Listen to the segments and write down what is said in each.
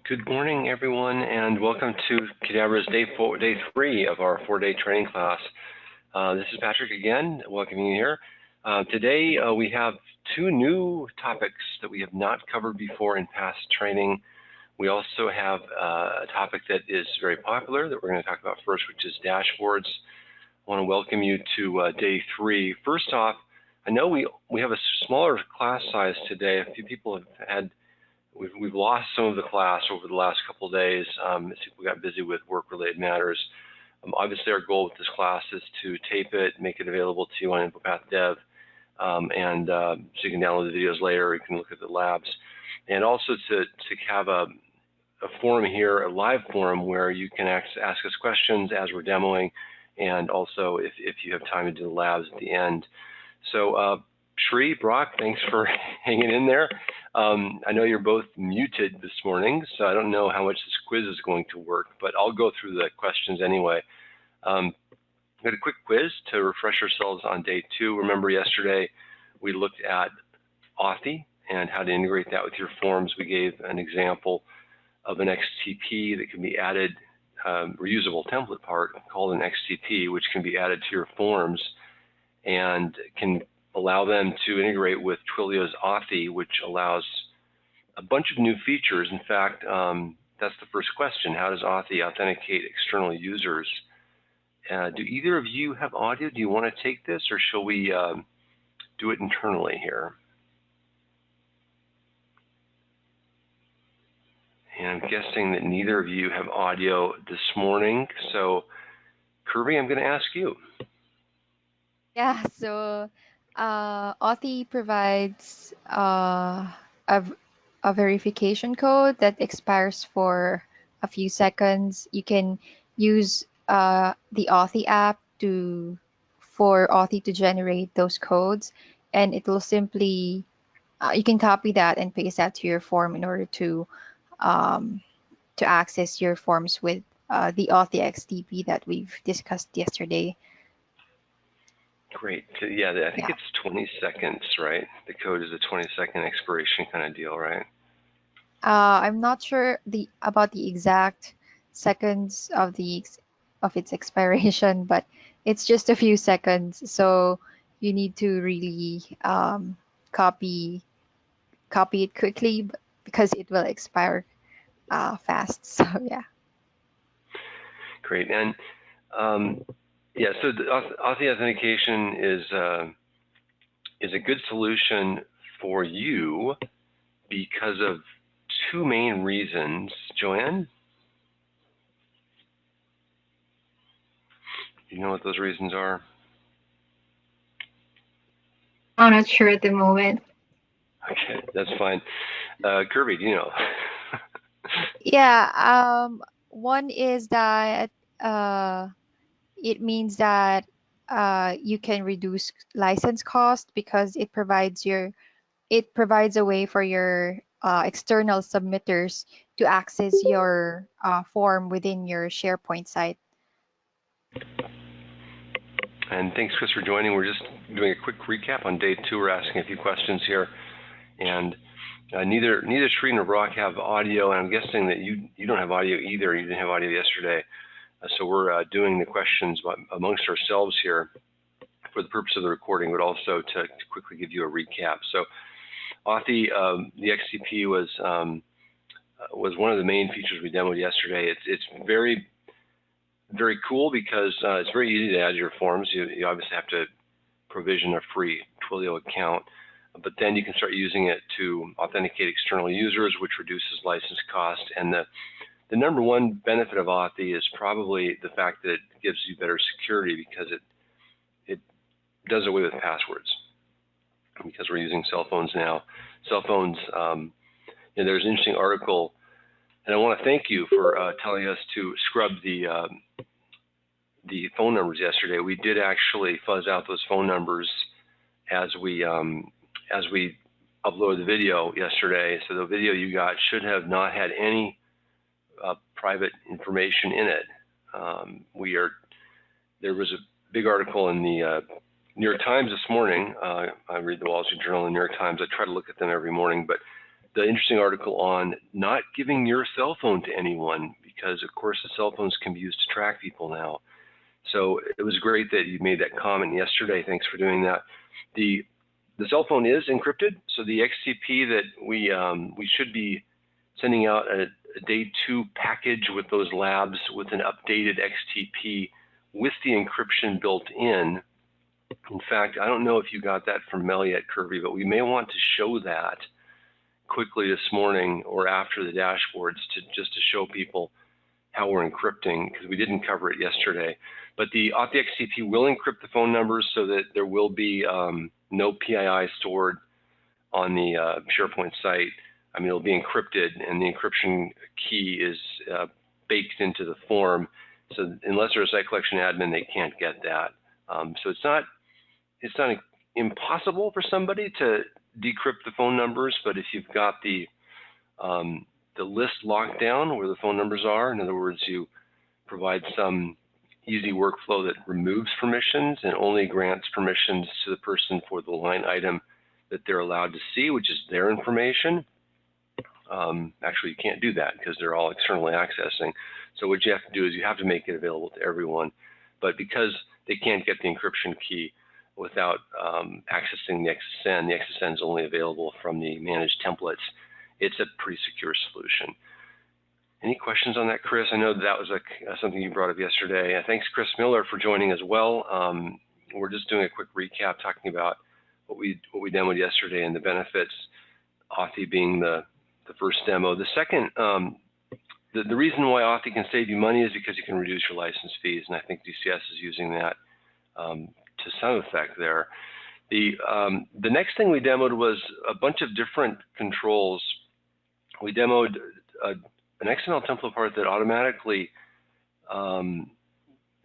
Good morning, everyone, and welcome to Qdabra's day 3 of our 4-day training class. This is Patrick again, welcoming you here. Today we have two new topics that we have not covered before in past training. We also have a topic that is very popular that we're going to talk about first, which is dashboards. I want to welcome you to day 3. First off, I know we have a smaller class size today. A few people have had We've lost some of the class over the last couple of days as people got busy with work-related matters. Obviously, our goal with this class is to tape it, make it available to you on InfoPath Dev, and so you can download the videos later, you can look at the labs, and also to have a forum here, a live forum where you can ask us questions as we're demoing, and also if you have time to do the labs at the end. So Shri, Brock, thanks for hanging in there. I know you're both muted this morning, so I don't know how much this quiz is going to work, but I'll go through the questions anyway. We had a quick quiz to refresh ourselves on day 2. Remember yesterday we looked at Authy and how to integrate that with your forms. We gave an example of an XTP that can be added, reusable template part called an XTP, which can be added to your forms and can allow them to integrate with Twilio's Authy, which allows a bunch of new features. In fact, that's the first question. How does Authy authenticate external users? Do either of you have audio? Do you want to take this, or shall we do it internally here? And I'm guessing that neither of you have audio this morning. So, Kirby, I'm going to ask you. Yeah, so Authy provides a verification code that expires for a few seconds. You can use the Authy app for Authy to generate those codes, and it will simply you can copy that and paste that to your form in order um, to access your forms with the Authy XTP that we've discussed yesterday. Great. Yeah, I think Yeah. it's 20 seconds, right? The code is a 20-second expiration kind of deal, right? I'm not sure about the exact seconds of its expiration, but it's just a few seconds. So you need to really copy it quickly because it will expire fast. So yeah. Great. And yeah, so the Authy authentication is a good solution for you because of two main reasons. Joanne, you know what those reasons are? I'm not sure at the moment. Okay, that's fine. Kirby, do you know? Yeah. One is that uh, it means that you can reduce license cost because it provides a way for your external submitters to access your form within your SharePoint site. And thanks, Chris, for joining. We're just doing a quick recap on day 2. We're asking a few questions here, and neither Shri nor Brock have audio, and I'm guessing that you don't have audio either. You didn't have audio yesterday, so we're doing the questions amongst ourselves here for the purpose of the recording, but also to quickly give you a recap. So, Authy, the XTP was one of the main features we demoed yesterday. It's very cool because it's very easy to add your forms. You obviously have to provision a free Twilio account, but then you can start using it to authenticate external users, which reduces license cost. And the number one benefit of Authy is probably the fact that it gives you better security because it does away with passwords, because we're using cell phones now. Cell phones, and there's an interesting article, and I want to thank you for telling us to scrub the phone numbers yesterday. We did actually fuzz out those phone numbers as we uploaded the video yesterday. So the video you got should have not had any private information in it. There was a big article in the New York Times this morning. I read the Wall Street Journal and the New York Times. I try to look at them every morning, but the interesting article on not giving your cell phone to anyone, because of course the cell phones can be used to track people now. So it was great that you made that comment yesterday. Thanks for doing that. The cell phone is encrypted, so the XTP that we should be sending out a day 2 package with those labs with an updated XTP with the encryption built in. In fact, I don't know if you got that from Mel yet, Kirby, but we may want to show that quickly this morning or after the dashboards just to show people how we're encrypting, because we didn't cover it yesterday. But the AuthXTP will encrypt the phone numbers so that there will be no PII stored on the SharePoint site. I mean, it'll be encrypted, and the encryption key is baked into the form. So unless they're a site collection admin, they can't get that. So it's not impossible for somebody to decrypt the phone numbers, but if you've got the list locked down where the phone numbers are, in other words, you provide some easy workflow that removes permissions and only grants permissions to the person for the line item that they're allowed to see, which is their information. Actually, you can't do that because they're all externally accessing. So what you have to do is you have to make it available to everyone. But because they can't get the encryption key without accessing the XSN is only available from the managed templates. It's a pretty secure solution. Any questions on that, Chris? I know that was something you brought up yesterday. Thanks, Chris Miller, for joining as well. We're just doing a quick recap, talking about what we demoed yesterday and the benefits, Authy being the first demo. The second, the reason why Authy can save you money is because you can reduce your license fees, and I think DCS is using that to some effect there. The next thing we demoed was a bunch of different controls. We demoed an XML template part that automatically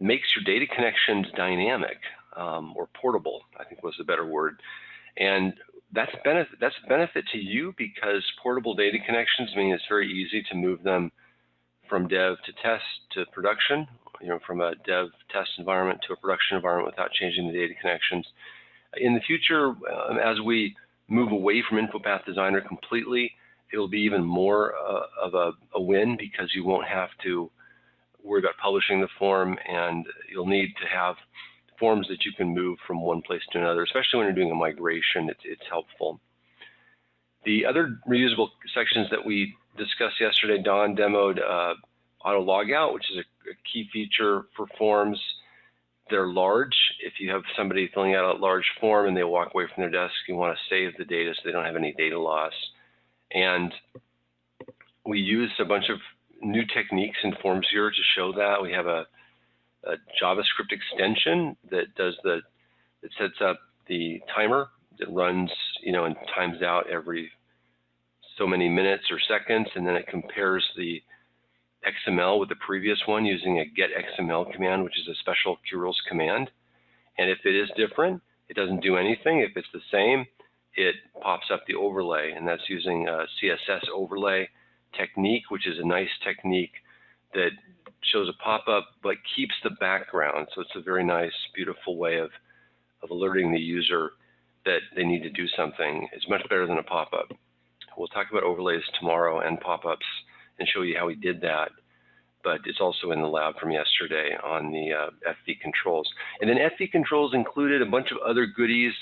makes your data connections dynamic or portable, I think was the better word. And that's a benefit to you because portable data connections mean it's very easy to move them from dev to test to production, from a dev test environment to a production environment without changing the data connections. In the future, as we move away from InfoPath Designer completely, it will be even more of a win because you won't have to worry about publishing the form, and you'll need to have forms that you can move from one place to another, especially when you're doing a migration. It's helpful. The other reusable sections that we discussed yesterday, Don demoed auto logout, which is a key feature for forms. They're large. If you have somebody filling out a large form and they walk away from their desk, you want to save the data so they don't have any data loss. And we used a bunch of new techniques in FormsViewer to show that. We have a JavaScript extension that sets up the timer that runs, and times out every so many minutes or seconds, and then it compares the XML with the previous one using a get XML command, which is a special QRules command. And if it is different, it doesn't do anything. If it's the same, it pops up the overlay, and that's using a CSS overlay technique, which is a nice technique that shows a pop-up but keeps the background. So it's a very nice, beautiful way of alerting the user that they need to do something. It's much better than a pop-up. We'll talk about overlays tomorrow and pop-ups and show you how we did that. But it's also in the lab from yesterday on the FV controls. And then FV controls included a bunch of other goodies.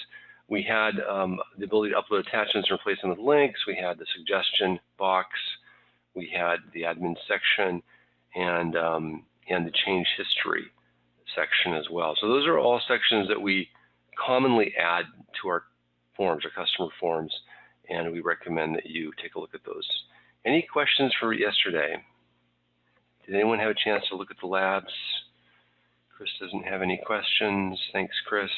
We had the ability to upload attachments and replace them with links. We had the suggestion box. We had the admin section and the change history section as well. So those are all sections that we commonly add to our forms, our customer forms, and we recommend that you take a look at those. Any questions for yesterday? Did anyone have a chance to look at the labs? Chris doesn't have any questions. Thanks, Chris.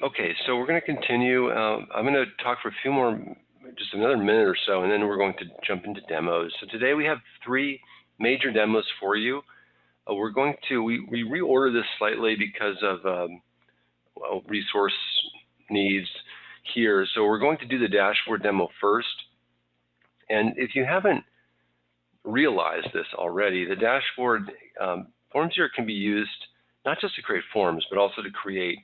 Okay, so we're going to continue. I'm going to talk for a few more, just another minute or so, and then we're going to jump into demos. So today we have 3 major demos for you. We're going to, we reorder this slightly because of resource needs here. So we're going to do the dashboard demo first. And if you haven't realized this already, the dashboard, FormsViewer can be used not just to create forms, but also to create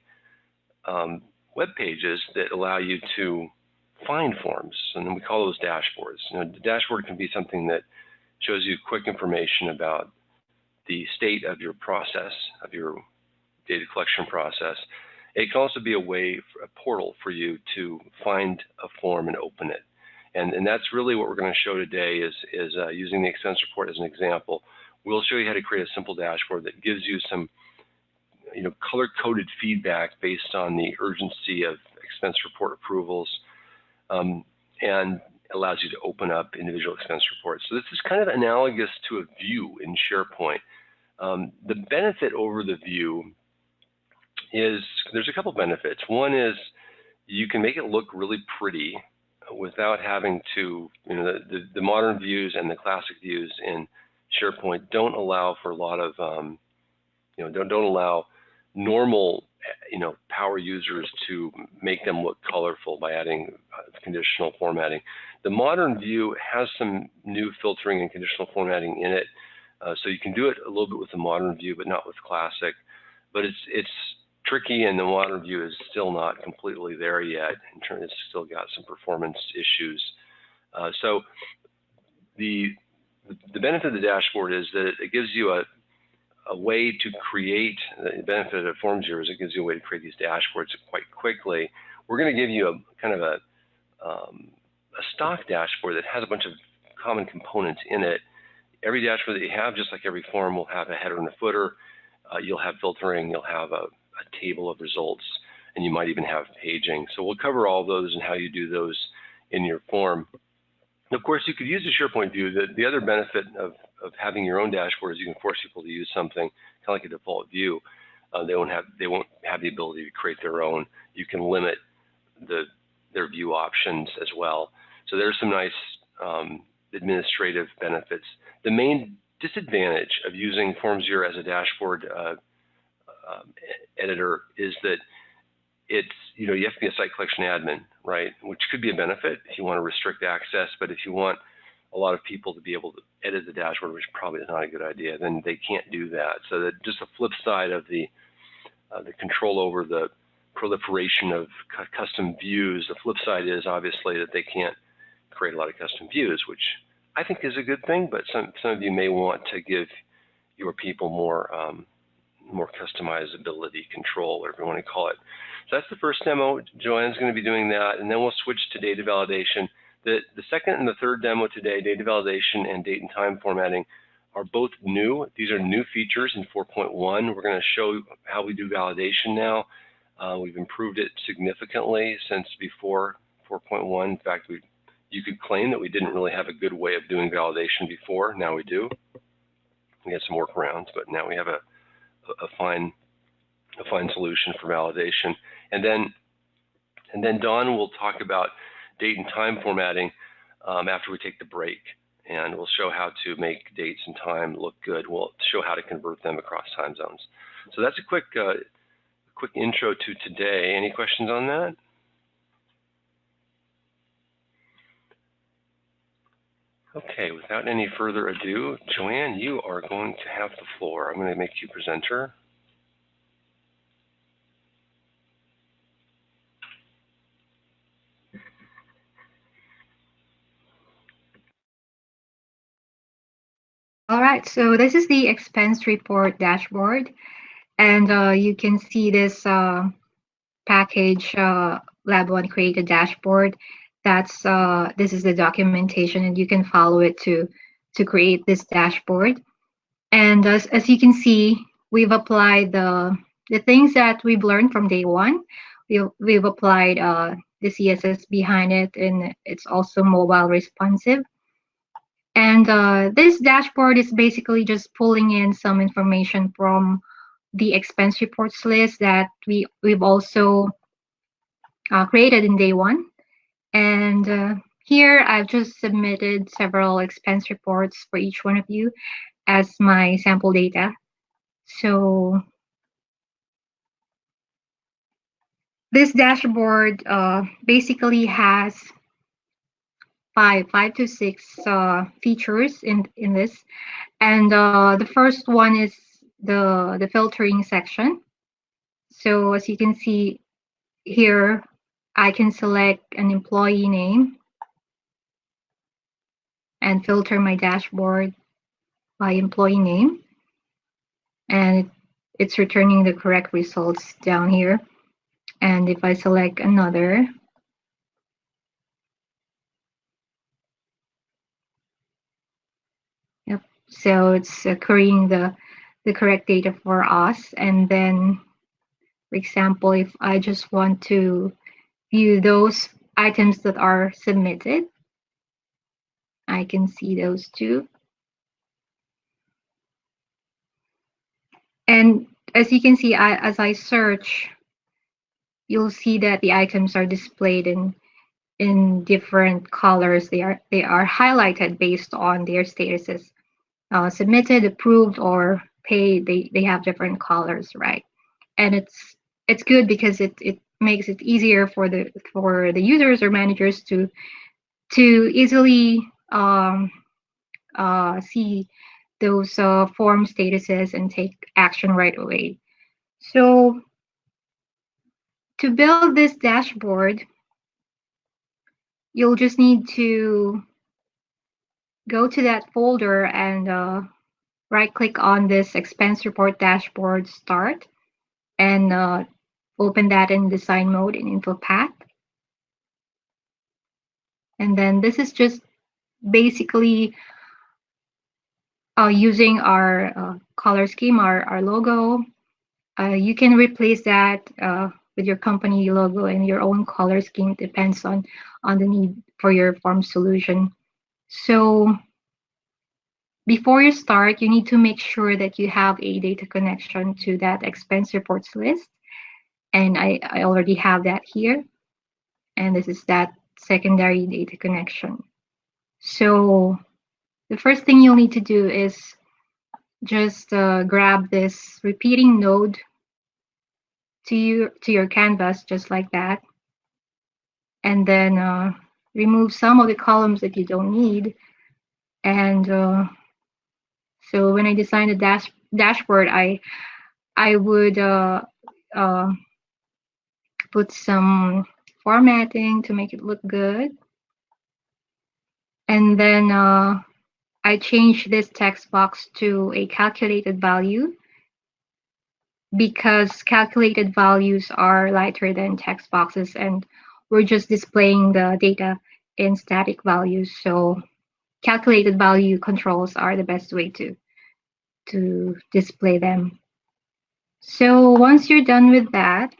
web pages that allow you to find forms, and then we call those dashboards. The dashboard can be something that shows you quick information about the state of your process, of your data collection process. It can also be a portal for you to find a form and open it. And that's really what we're going to show today is using the expense report as an example. We'll show you how to create a simple dashboard that gives you some color-coded feedback based on the urgency of expense report approvals, and allows you to open up individual expense reports. So this is kind of analogous to a view in SharePoint. The benefit over the view is there's a couple benefits. One is you can make it look really pretty without having to, the modern views and the classic views in SharePoint don't allow for a lot of, don't allow normal, power users to make them look colorful by adding conditional formatting. The modern view has some new filtering and conditional formatting in it, so you can do it a little bit with the modern view, but not with classic. But it's tricky, and the modern view is still not completely there yet. It's still got some performance issues. So the benefit of the dashboard is that it gives you a way to create, the benefit of FormsViewer is it gives you a way to create these dashboards quite quickly. We're going to give you a kind of a stock dashboard that has a bunch of common components in it. Every dashboard that you have, just like every form, will have a header and a footer. You'll have filtering, you'll have a table of results, and you might even have paging. So we'll cover all those and how you do those in your form. Of course, you could use a SharePoint view. The other benefit of having your own dashboard is you can force people to use something kind of like a default view. They won't have the ability to create their own. You can limit their view options as well. So there's some nice administrative benefits. The main disadvantage of using FormsViewer as a dashboard editor is that you have to be a site collection admin, right? Which could be a benefit if you want to restrict access, but if you want a lot of people to be able to edit the dashboard, which probably is not a good idea, then they can't do that. So that just a flip side of the control over the proliferation of custom views. The flip side is obviously that they can't create a lot of custom views, which I think is a good thing, but some of you may want to give your people more customizability, control, whatever you want to call it. So that's the first demo. Joanne's going to be doing that, and then we'll switch to data validation. The second and the third demo today, data validation and date and time formatting, are both new. These are new features in 4.1. We're going to show how we do validation now. We've improved it significantly since before 4.1. In fact, you could claim that we didn't really have a good way of doing validation before. Now we do. We had some workarounds, but now we have a fine solution for validation. And then Dawn will talk about date and time formatting after we take the break, and we'll show how to make dates and time look good. We'll show how to convert them across time zones. So that's a quick intro to today. Any questions on that? Okay, without any further ado, Joanne, you are going to have the floor. I'm going to make you presenter. All right, so this is the expense report dashboard, and you can see this package Lab 1 create a dashboard. This is the documentation, and you can follow it to create this dashboard. And as you can see, we've applied the things that we've learned from day one. We've applied the CSS behind it, and it's also mobile responsive. And this dashboard is basically just pulling in some information from the expense reports list that we've also created in day one. And here I've just submitted several expense reports for each one of you as my sample data. So this dashboard basically has five to six features in this. And the first one is the filtering section. So as you can see, here I can select an employee name and filter my dashboard by employee name, and it's returning the correct results down here. And if I select another, yep, so it's querying the correct data for us. And then, for example, if I just want to view those items that are submitted, I can see those too. And as you can see, as I search, you'll see that the items are displayed in different colors. They are highlighted based on their statuses, submitted, approved, or paid. They have different colors, right? And it's good because it makes it easier for the users or managers to easily see those form statuses and take action right away. So to build this dashboard, you'll just need to go to that folder and right click on this expense report dashboard start, and open that in design mode in info path. And then this is just basically using our color scheme, our logo. You can replace that with your company logo and your own color scheme. Depends on the need for your form solution. So before you start, you need to make sure that you have a data connection to that expense reports list. And I already have that here. And this is that secondary data connection. So the first thing you'll need to do is just grab this repeating node to your canvas, just like that. And then remove some of the columns that you don't need. And so when I design the dashboard, I would put some formatting to make it look good. And then I change this text box to a calculated value because calculated values are lighter than text boxes, and we're just displaying the data in static values. So calculated value controls are the best way to display them. So once you're done with that,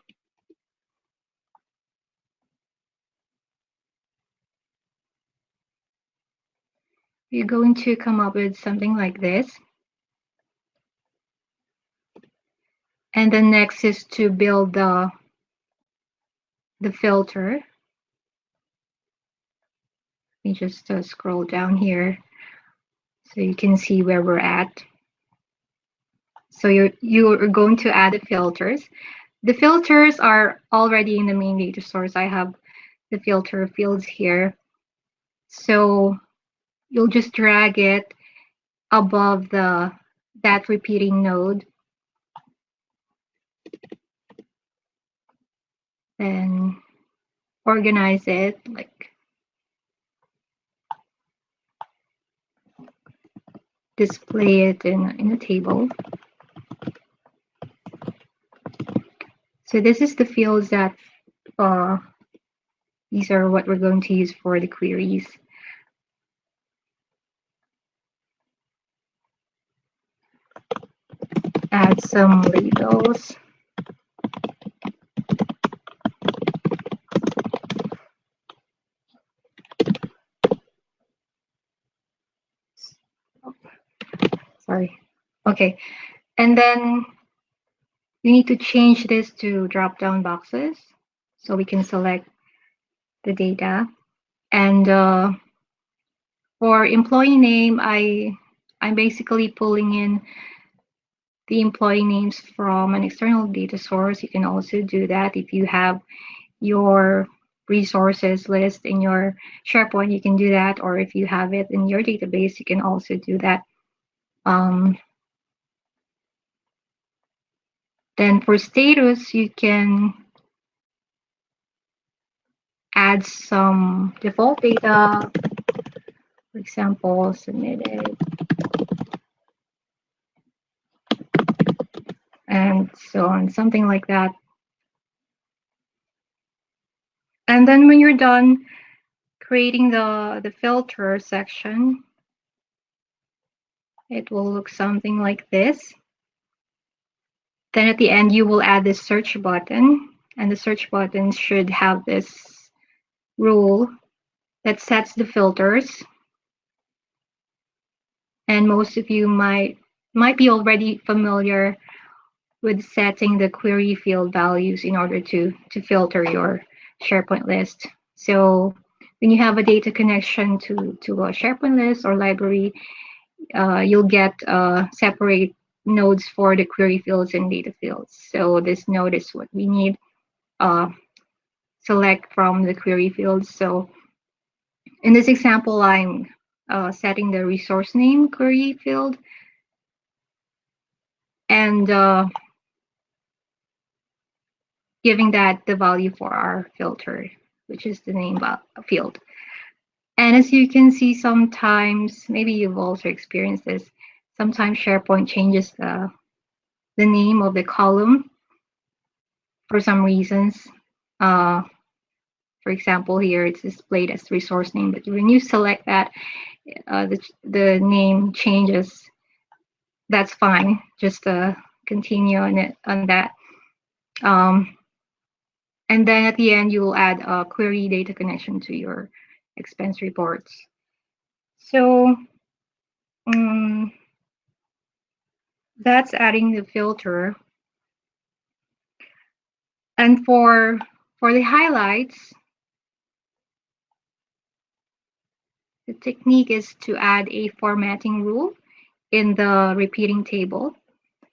you're going to come up with something like this. And then next is to build the filter. Let me just scroll down here so you can see where we're at. So you're going to add the filters. The filters are already in the main data source. I have the filter fields here. So you'll just drag it above that repeating node. And organize it, like display it in a table. So this is the fields that these are what we're going to use for the queries. Add some labels. Sorry. Okay. And then we need to change this to drop-down boxes so we can select the data. And for employee name, I'm basically pulling in the employee names from an external data source. You can also do that if you have your resources list in your SharePoint, you can do that. Or if you have it in your database, you can also do that. Then for status, you can add some default data, for example, submitted, and so on, something like that. And then when you're done creating the filter section, it will look something like this. Then at the end, you will add this search button, and the search button should have this rule that sets the filters. And most of you might be already familiar with setting the query field values in order to filter your SharePoint list. So when you have a data connection to a SharePoint list or library, you'll get separate nodes for the query fields and data fields. So this node is what we need. Select from the query fields. So in this example, I'm setting the resource name query field, and giving that the value for our filter, which is the name field. And as you can see, sometimes, maybe you've also experienced this, sometimes SharePoint changes the name of the column for some reasons. For example, here it's displayed as resource name, but when you select that, the name changes. That's fine. Just continue on that. And then at the end, you will add a query data connection to your expense reports. So that's adding the filter. And for the highlights, the technique is to add a formatting rule in the repeating table.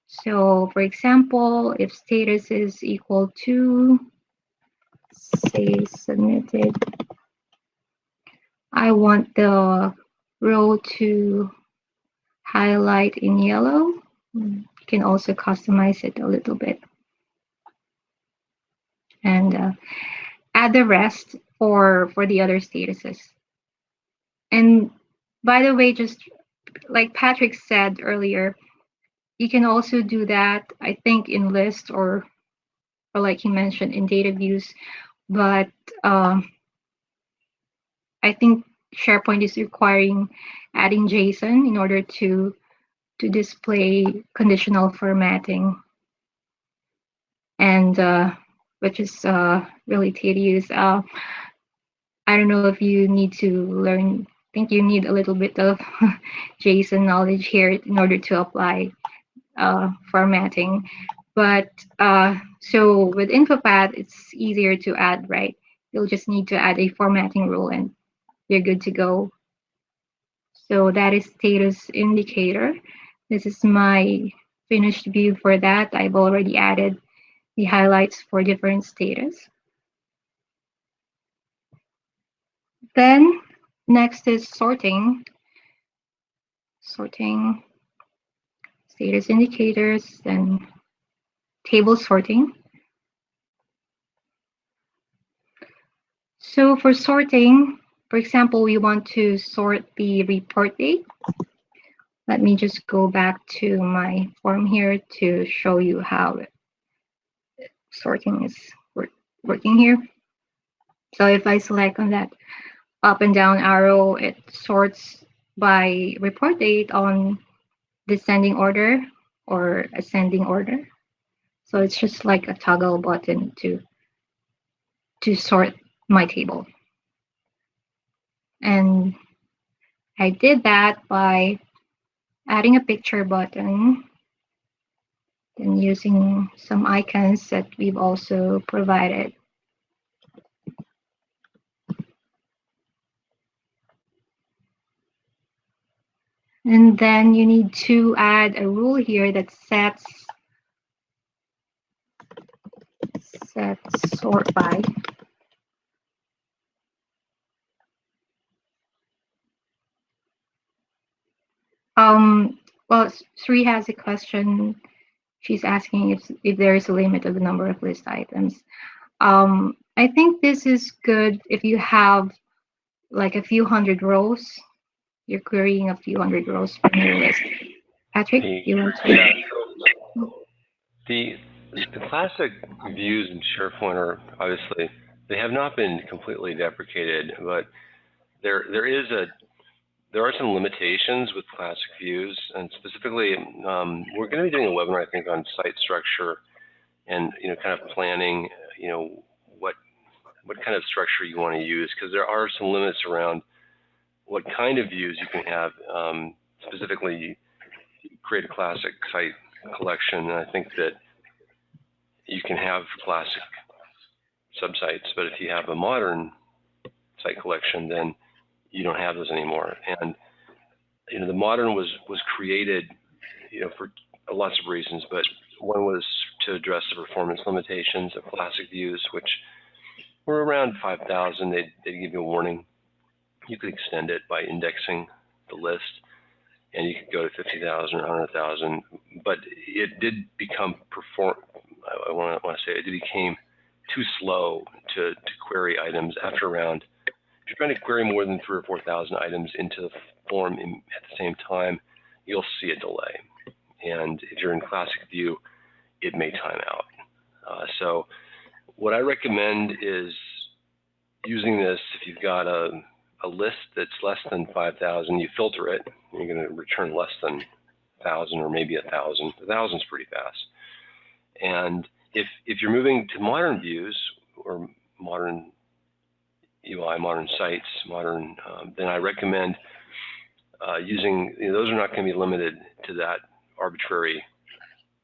So for example, if status is equal to, say, submitted, I want the row to highlight in yellow. You can also customize it a little bit. And add the rest for the other statuses. And by the way, just like Patrick said earlier, you can also do that, I think, in list or like he mentioned, in data views. But I think SharePoint is requiring adding JSON in order to display conditional formatting, and which is really tedious. I don't know if you need to learn. I think you need a little bit of JSON knowledge here in order to apply formatting. But so with InfoPath, it's easier to add, right? You'll just need to add a formatting rule and you're good to go. So that is status indicator. This is my finished view for that. I've already added the highlights for different status. Then next is sorting. Sorting status indicators, then table sorting. So for sorting, for example, we want to sort the report date. Let me just go back to my form here to show you how sorting is working here. So if I select on that up and down arrow, it sorts by report date on descending order or ascending order. So it's just like a toggle button to sort my table. And I did that by adding a picture button and using some icons that we've also provided. And then you need to add a rule here that sets sort by. Well, Sri has a question. She's asking if there is a limit of the number of list items. I think this is good if you have like a few hundred rows. You're querying a few hundred rows from your list. Patrick, you want to? Yeah, the classic views in SharePoint are obviously, they have not been completely deprecated, but there are some limitations with classic views, and specifically, we're going to be doing a webinar, I think, on site structure and kind of planning, what kind of structure you want to use, because there are some limits around what kind of views you can have. Specifically, create a classic site collection, and I think that you can have classic subsites, but if you have a modern site collection, then you don't have those anymore. And the modern was created, for lots of reasons, but one was to address the performance limitations of classic views, which were around 5,000. They'd give you a warning. You could extend it by indexing the list, and you could go to 50,000 or 100,000. But it did become I want to say it became too slow to query items after around. If you're trying to query more than 3,000 or 4,000 items into the form at the same time, you'll see a delay. And if you're in classic view, it may time out. So what I recommend is using this. If you've got a list that's less than 5,000, you filter it. You're going to return less than 1,000 or maybe 1,000. 1,000 is pretty fast. And if you're moving to modern views or modern UI, modern sites, then I recommend using, those are not going to be limited to that arbitrary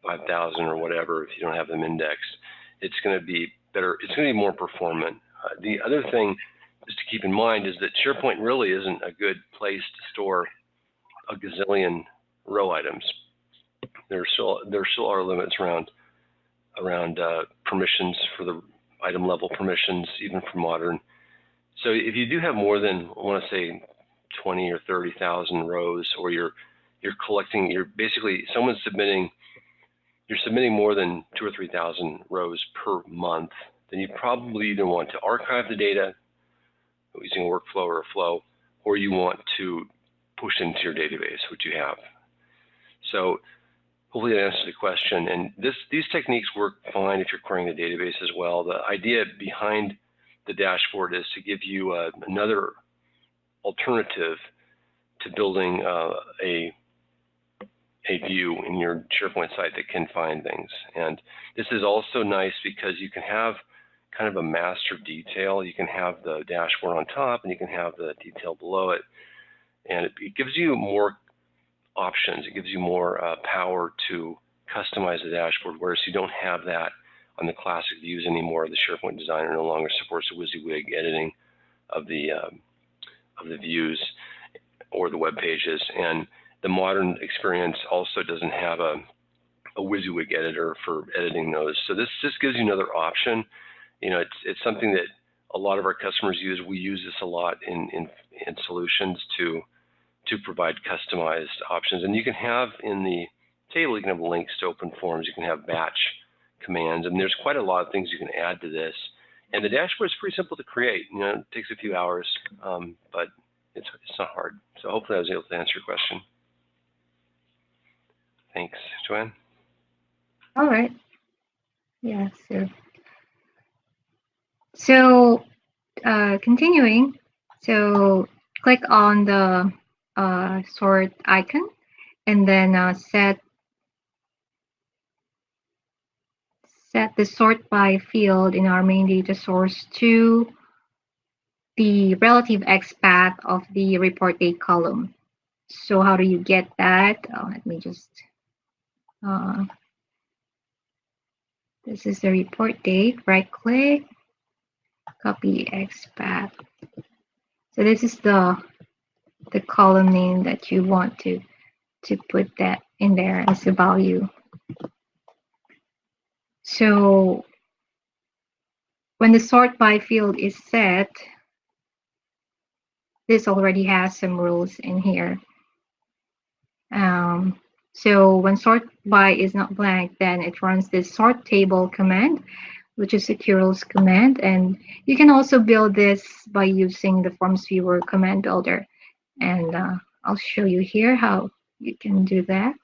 5,000 or whatever if you don't have them indexed. It's going to be better, it's going to be more performant. The other thing just to keep in mind is that SharePoint really isn't a good place to store a gazillion row items. There still are limits around permissions for the item level permissions, even for modern. So if you do have more than, I want to say, 20 or 30,000 rows, or you're collecting, you're basically you're submitting more than 2,000 or 3,000 rows per month, then you probably either want to archive the data using a workflow or a flow, or you want to push into your database, which you have. So hopefully that answers the question. And these techniques work fine if you're querying the database as well. The idea behind the dashboard is to give you another alternative to building a view in your SharePoint site that can find things. And this is also nice because you can have kind of a master detail. You can have the dashboard on top and you can have the detail below it. And it gives you more options. It gives you more power to customize the dashboard, whereas you don't have that on the classic views anymore. The SharePoint Designer no longer supports the WYSIWYG editing of the views or the web pages, and the modern experience also doesn't have a WYSIWYG editor for editing those. So this just gives you another option. It's something that a lot of our customers use. We use this a lot in solutions to provide customized options. And you can have in the table, you can have links to open forms, you can have batch commands, and there's quite a lot of things you can add to this. And the dashboard is pretty simple to create. It takes a few hours, but it's not hard. So hopefully I was able to answer your question. Thanks. Joanne? All right. Yeah, so continuing, so click on the sort icon and then set the sort by field in our main data source to the relative XPath of the report date column. So how do you get that? Let me just, this is the report date, right click, copy XPath. So this is the column name that you want to put that in there as a value. So when the sort by field is set, this already has some rules in here. So when sort by is not blank, then it runs this sort table command, which is a curls command. And you can also build this by using the FormsViewer command builder. And I'll show you here how you can do that.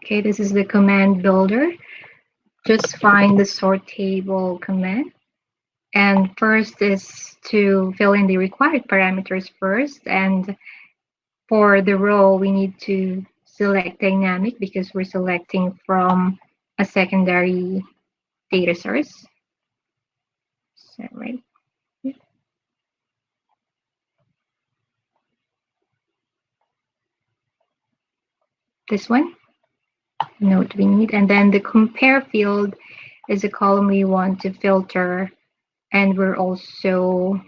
Okay, this is the command builder. Just find the sort table command. And first is to fill in the required parameters first. And for the row, we need to select dynamic because we're selecting from a secondary data source. So right here. This one, note we need. And then the compare field is a column we want to filter. And we're also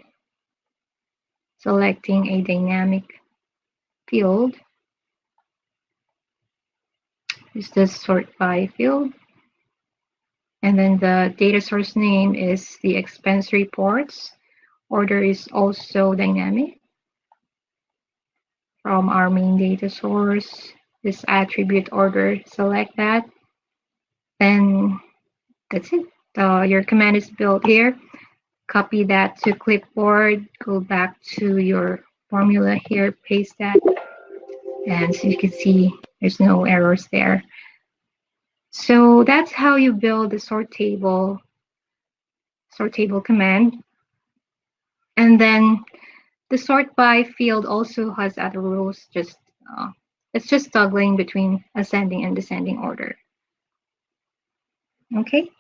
selecting a dynamic field. Is this sort by field? And then the data source name is the expense reports. Order is also dynamic from our main data source. This attribute order, select that. Then that's it. Your command is built here. Copy that to clipboard, go back to your formula here, paste that. And so you can see there's no errors there. So that's how you build the sort table command. And then the sort by field also has other rules. It's just toggling between ascending and descending order. Okay,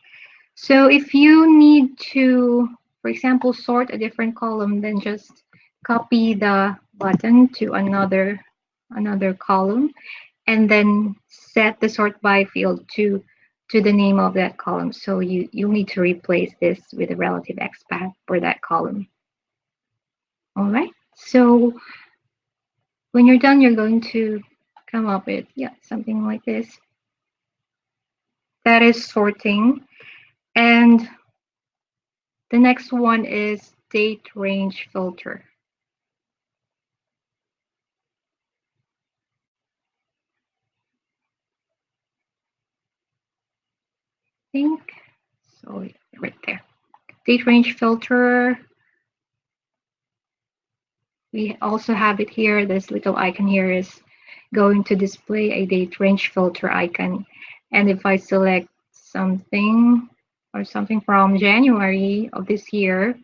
so if you need to, for example, sort a different column, then just copy the button to another column, and then set the sort by field to the name of that column. So you'll need to replace this with a relative XPath for that column. All right, so when you're done, you're going to come up with something like this. That is sorting. And the next one is date range filter. I think so, right there. Date range filter. We also have it here. This little icon here is going to display a date range filter icon. And if I select something from January of this year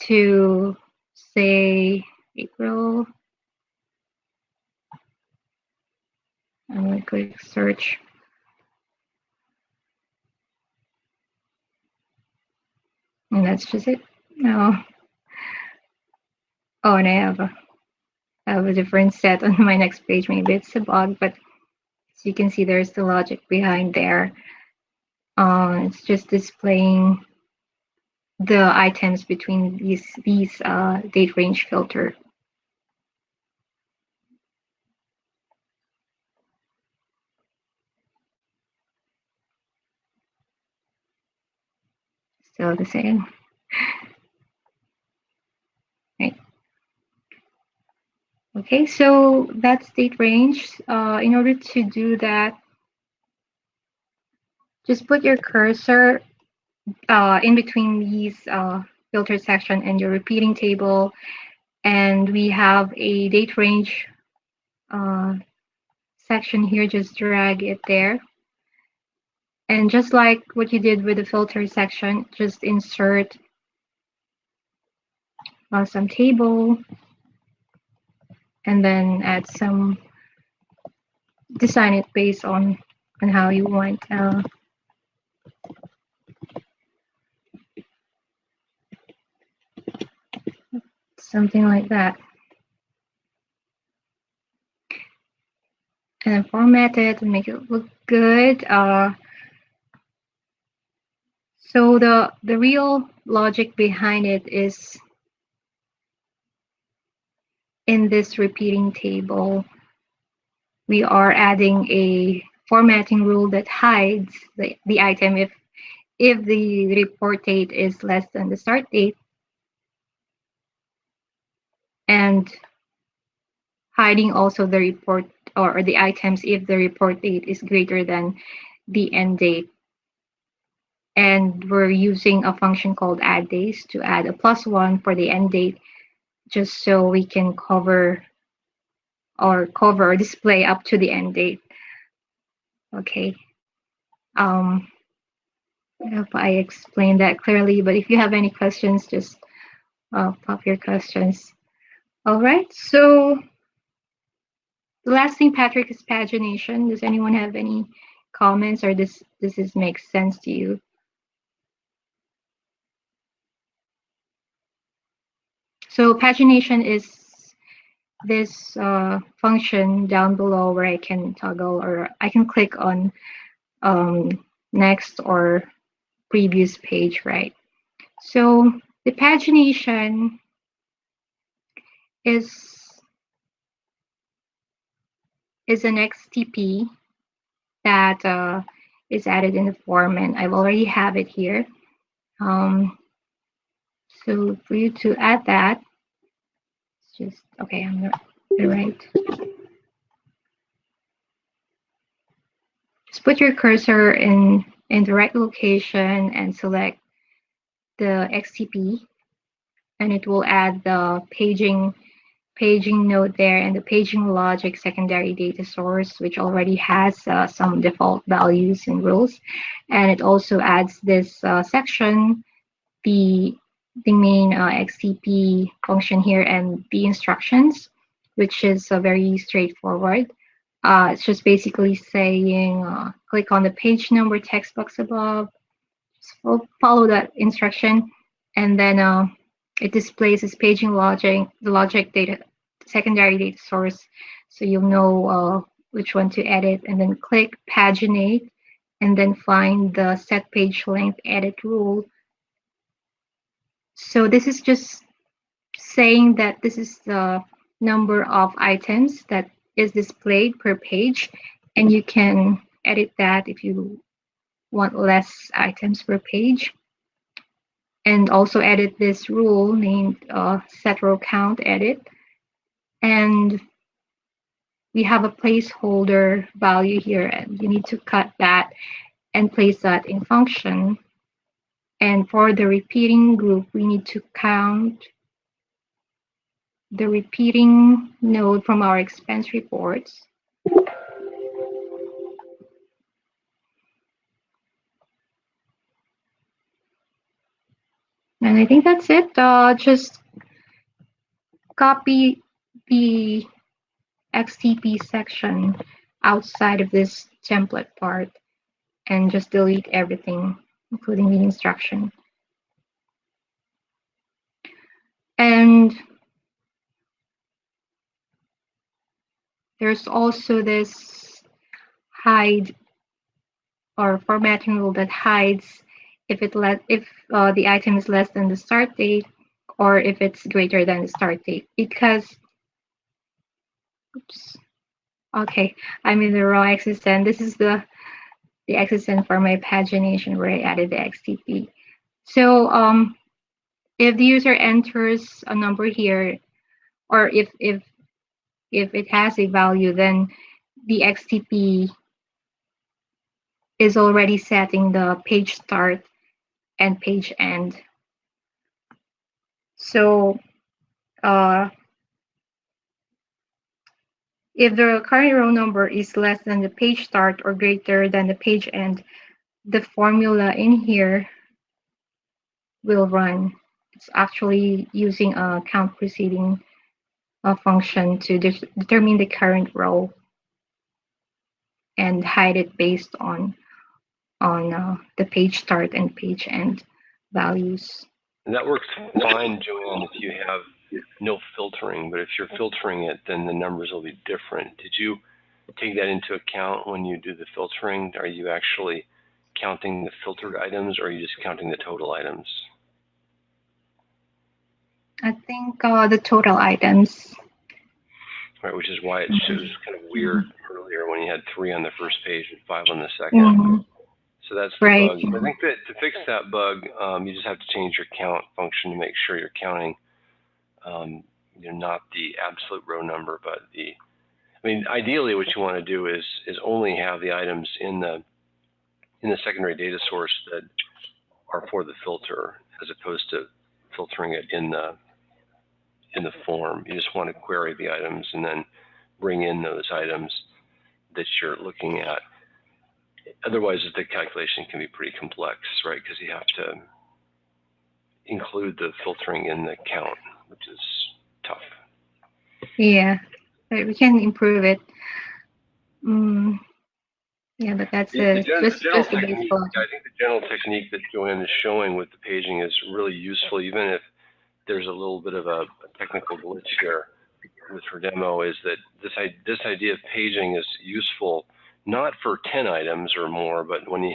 to say April, I'm going to click search. And that's just it. Now, oh, and I have a different set on my next page. Maybe it's a bug, but as you can see, there's the logic behind there. It's just displaying the items between these date range filter. Still the same. Right. Okay, so that's date range. In order to do that, just put your cursor in between these filter section and your repeating table, and we have a date range section here. Just drag it there, and just like what you did with the filter section, just insert some table, and then add some, design it based on how you want. Something like that. And then format it and make it look good. So the real logic behind it is in this repeating table, we are adding a formatting rule that hides the item if the report date is less than the start date, and hiding also the report or the items if the report date is greater than the end date. And we're using a function called add days to add a +1 for the end date, just so we can cover or display up to the end date. Okay. I hope I explained that clearly, but if you have any questions, just pop your questions. All right, so the last thing, Patrick, is pagination. Does anyone have any comments, or this makes sense to you? So pagination is this function down below where I can toggle, or I can click on next or previous page, right? So the pagination is an XTP that is added in the form, and I already have it here. So for you to add that, it's just okay. I'm not right. Just put your cursor in the right location and select the XTP, and it will add the paging node there and the paging logic secondary data source, which already has some default values and rules. And it also adds this section, the main XTP function here, and the instructions, which is very straightforward. It's just basically saying click on the page number text box above, just follow that instruction, and then it displays this paging logic, the logic data, secondary data source, so you'll know which one to edit, and then click paginate, and then find the set page length edit rule. So this is just saying that this is the number of items that is displayed per page, and you can edit that if you want less items per page. And also edit this rule named set row count edit. And we have a placeholder value here, and you need to cut that and place that in function. And for the repeating group, we need to count the repeating node from our expense reports. And I think that's it. Just copy the XTP section outside of this template part and just delete everything, including the instruction. And there's also this hide or formatting rule that hides if the item is less than the start date or if it's greater than the start date, because oops, okay, I'm in the wrong XSN. This is the XSN for my pagination where I added the XTP. So if the user enters a number here, or if it has a value, then the XTP is already setting the page start and page end. So if the current row number is less than the page start or greater than the page end, the formula in here will run. It's actually using a count preceding function to determine the current row and hide it based on the page start and page end values. And that works fine, Joanne, if you have no filtering, but if you're filtering it, then the numbers will be different. Did you take that into account when you do the filtering? Are you actually counting the filtered items, or are you just counting the total items? I think the total items. Right, which is why it shows kind of weird earlier when you had 3 on the first page and 5 on the second. So that's the right. bug. I think that to fix that bug, you just have to change your count function to make sure you're counting, not the absolute row number, but the I mean, ideally, what you want to do is only have the items in the secondary data source that are for the filter, as opposed to filtering it in the form. You just want to query the items and then bring in those items that you're looking at. Otherwise, the calculation can be pretty complex, right? Because you have to include the filtering in the count, which is tough. Yeah, but we can improve it. Yeah, but that's just the base logic. I think the general technique that Joanne is showing with the paging is really useful, even if there's a little bit of a technical glitch here with her demo, is that this idea of paging is useful not for 10 items or more, but when you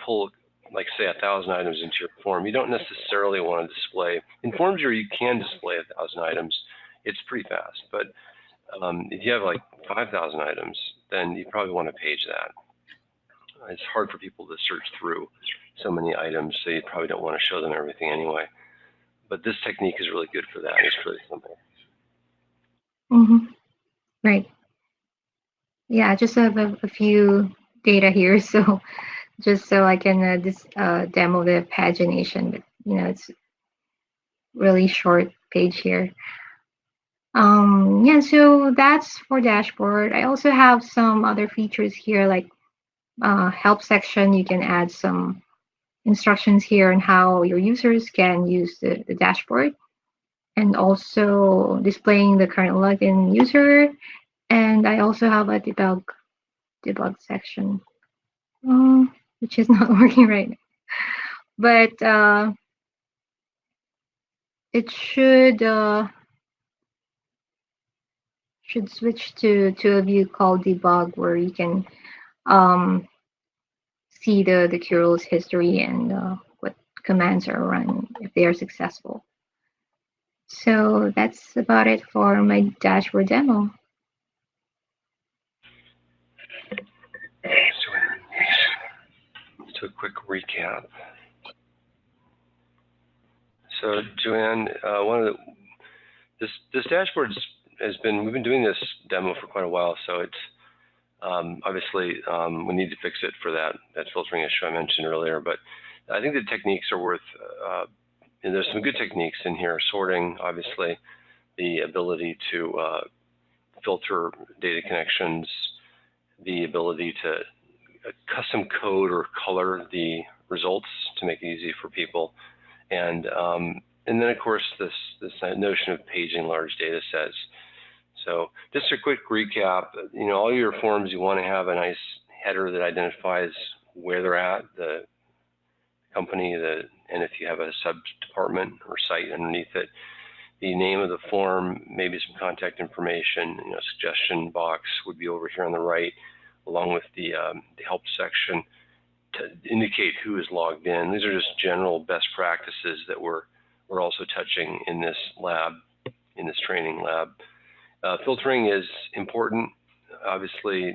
pull, like, say, 1,000 items into your form, you don't necessarily want to display. In FormsViewer, you can display 1,000 items. It's pretty fast, but if you have like 5,000 items, then you probably want to page that. It's hard for people to search through so many items, so you probably don't want to show them everything anyway. But this technique is really good for that. It's really simple. Right. Yeah, I just have a few data here, so just so I can demo the pagination. But it's really short page here. Yeah, so that's for dashboard. I also have some other features here, like help section. You can add some instructions here on how your users can use the dashboard, and also displaying the current login user. And I also have a debug section, which is not working right now. But it should switch to a view called debug, where you can see the curl's history and what commands are run if they are successful. So that's about it for my dashboard demo. So a quick recap. So Joanne, this dashboard we've been doing this demo for quite a while, so it's obviously we need to fix it for that filtering issue I mentioned earlier. But I think the techniques are worth. And there's some good techniques in here. Sorting, obviously, the ability to filter data connections, the ability to custom code or color the results to make it easy for people, and then of course this notion of paging large data sets. So just a quick recap. All your forms, you want to have a nice header that identifies where they're at, the company, and if you have a sub-department or site underneath it, the name of the form, maybe some contact information. Suggestion box would be over here on the right, along with the help section to indicate who is logged in. These are just general best practices that we're also touching in this lab, in this training lab. Filtering is important. Obviously,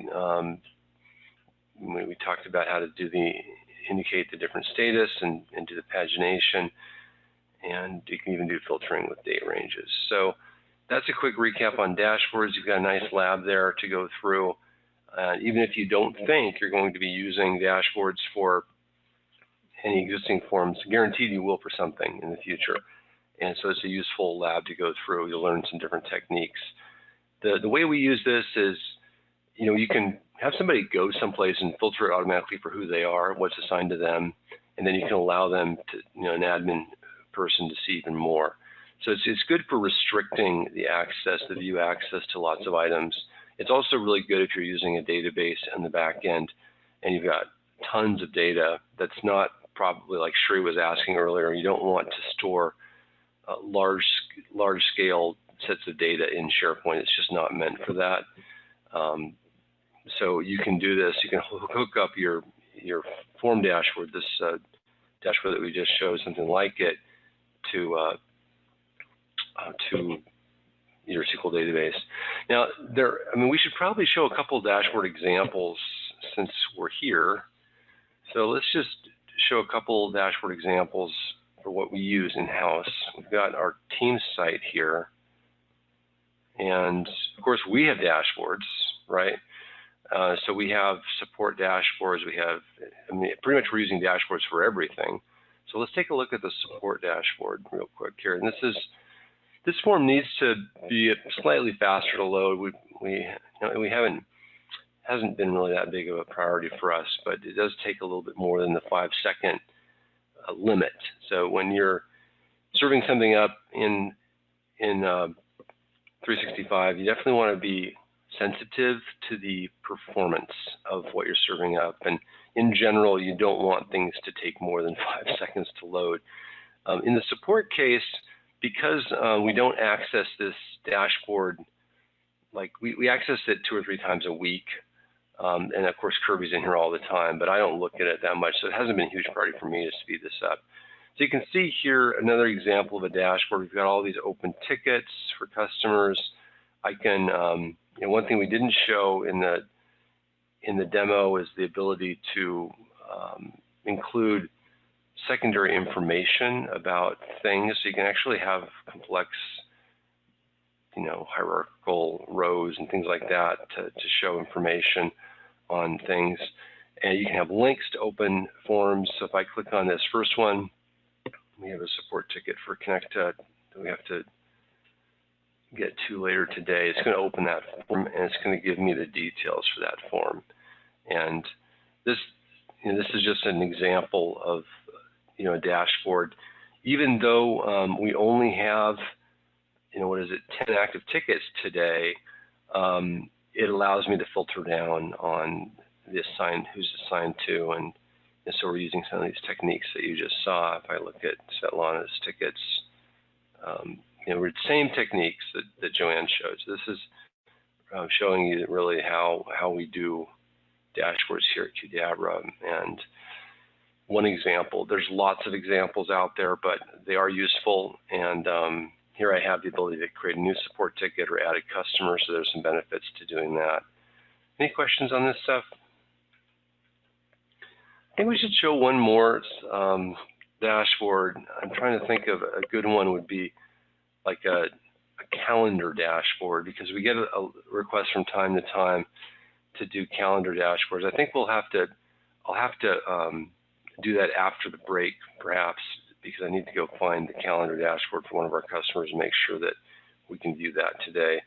we talked about how to indicate the different status and do the pagination, and you can even do filtering with date ranges. So that's a quick recap on dashboards. You've got a nice lab there to go through. Even if you don't think you're going to be using dashboards for any existing forms, guaranteed you will for something in the future. And so it's a useful lab to go through. You'll learn some different techniques. The way we use this is, you can have somebody go someplace and filter it automatically for who they are, what's assigned to them, and then you can allow them to, an admin person to see even more. So it's good for restricting the view access to lots of items. It's also really good if you're using a database in the back end and you've got tons of data that's not probably, like Shri was asking earlier, you don't want to store large scale sets of data in SharePoint. It's just not meant for that. So you can do this. You can hook up your form dashboard, this dashboard that we just showed, something like it, to your SQL database. Now, we should probably show a couple of dashboard examples since we're here. So let's just show a couple of dashboard examples for what we use in-house. We've got our Teams site here. And of course, course, we have dashboards, right? So we have support dashboards. We have, I mean, pretty much we're using dashboards for everything. So let's take a look at the support dashboard real quick here. And this form needs to be slightly faster to load. Hasn't been really that big of a priority for us, but it does take a little bit more than the 5-second limit. So when you're serving something up in 365, you definitely want to be sensitive to the performance of what you're serving up. And in general, you don't want things to take more than 5 seconds to load. In the support case, because we don't access this dashboard, like we access it 2 or 3 times a week. And of course, Kirby's in here all the time, but I don't look at it that much. So it hasn't been a huge priority for me to speed this up. So you can see here another example of a dashboard. We've got all these open tickets for customers. I can, one thing we didn't show in the demo is the ability to include secondary information about things. So you can actually have complex, hierarchical rows and things like that to show information on things. And you can have links to open forms. So if I click on this first one, we have a support ticket for Connecta that we have to get to later today. It's going to open that form and it's going to give me the details for that form. And this is just an example of a dashboard. Even though we only have 10 active tickets today, it allows me to filter down on who's assigned to, and so we're using some of these techniques that you just saw. If I look at Svetlana's tickets, we're the same techniques that Joanne showed. So this is showing you really how we do dashboards here at Qdabra. And one example, there's lots of examples out there, but they are useful. And here I have the ability to create a new support ticket or add a customer, so there's some benefits to doing that. Any questions on this stuff? I think we should show one more dashboard. I'm trying to think of a good one would be like a calendar dashboard, because we get a request from time to time to do calendar dashboards. I think I'll have to do that after the break, perhaps, because I need to go find the calendar dashboard for one of our customers and make sure that we can view that today.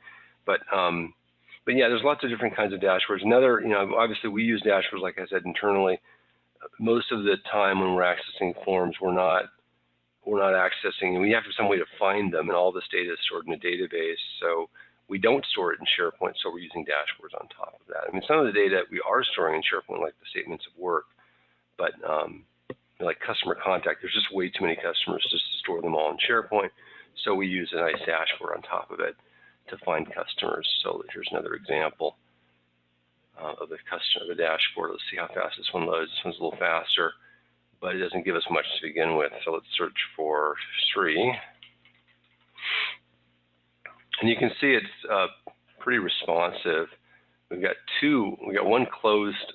But yeah, there's lots of different kinds of dashboards. Another, obviously we use dashboards, like I said, internally. Most of the time when we're accessing forms, we're not accessing, and we have some way to find them, and all this data is stored in a database. So we don't store it in SharePoint, so we're using dashboards on top of that. I mean, some of the data we are storing in SharePoint, like the statements of work, but like customer contact, there's just way too many customers just to store them all in SharePoint. So we use a nice dashboard on top of it to find customers. So here's another example of the dashboard. Let's see how fast this one loads. This one's a little faster, but it doesn't give us much to begin with. So let's search for Sri. And you can see it's pretty responsive. We've got one closed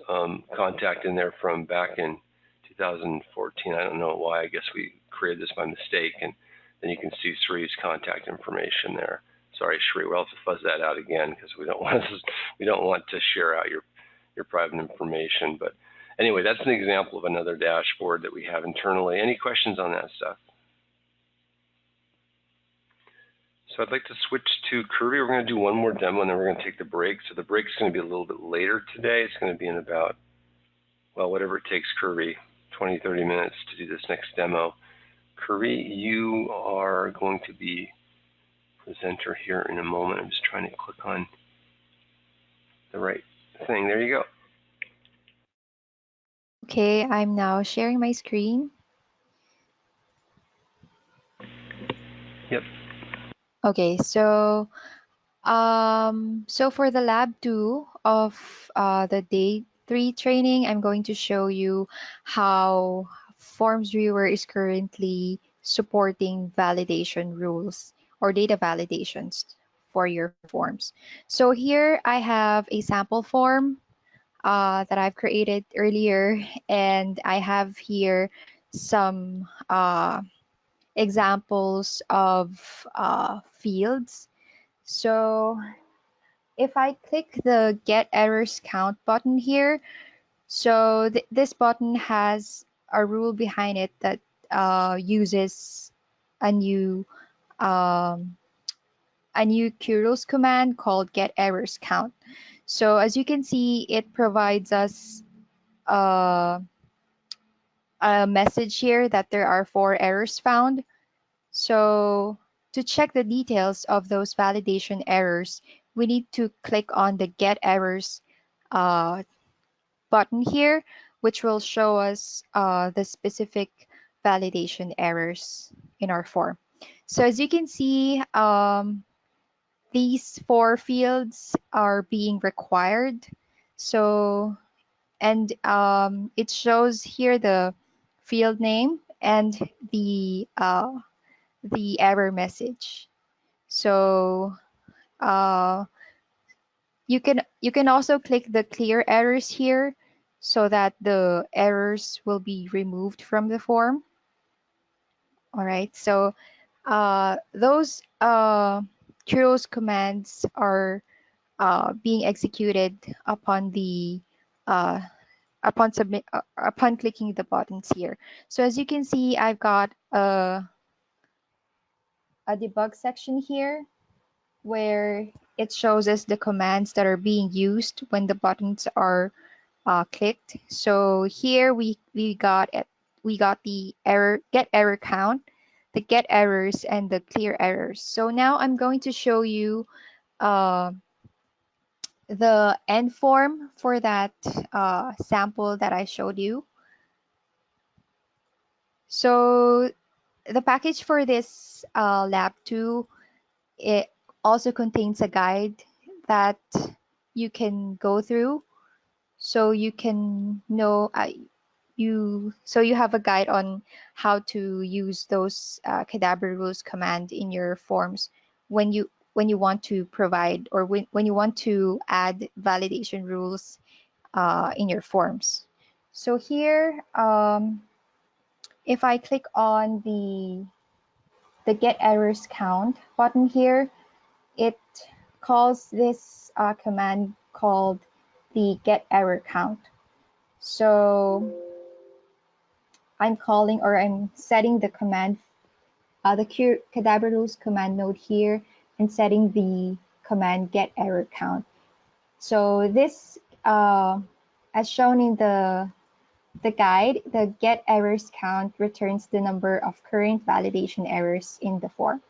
contact in there from back in 2014. I don't know why. I guess we created this by mistake. And then you can see Sri's contact information there. Sorry, Sri, we'll have to fuzz that out again because we don't want to share out your private information. But anyway, that's an example of another dashboard that we have internally. Any questions on that stuff? So I'd like to switch to Kirby. We're going to do one more demo, and then we're going to take the break. So the break is going to be a little bit later today. It's going to be in about, well, whatever it takes Kirby, 20, 30 minutes to do this next demo. Kirby, you are going to be presenter here in a moment. I'm just trying to click on the right thing. There you go. Okay, I'm now sharing my screen. Yep. Okay, so for the lab 2 of the day 3 training, I'm going to show you how FormsViewer is currently supporting validation rules or data validations for your forms. So here I have a sample form that I've created earlier, and I have here some examples of fields. So if I click the Get Errors Count button here, so this button has a rule behind it that uses a new um, Kuros command called Get Errors Count. So as you can see, it provides us uh, a message here that there are 4 errors found. So to check the details of those validation errors, we need to click on the Get Errors uh, button here, which will show us the specific validation errors in our form. So as you can see, these 4 fields are being required. So, and it shows here the field name and the error message. So uh, you can also click the clear errors here so that the errors will be removed from the form. All right, so those Kuros commands are being executed upon the uh, upon clicking the buttons here. So as you can see, I've got a debug section here where it shows us the commands that are being used when the buttons are clicked. So here we got the error get error count, the get errors, and the clear errors. So now I'm going to show you uh, the end form for that sample that I showed you. So the package for this lab 2, it also contains a guide that you can go through, so you can know you have a guide on how to use those Qdabra rules command in your forms when you want to provide, or when you want to add validation rules in your forms. So here, if I click on the Get Errors Count button here, it calls this command called the Get Error Count. So I'm setting the command, the Qdabra rules command node here, and setting the command Get Error Count. So this, as shown in the guide, the Get Errors Count returns the number of current validation errors in the form.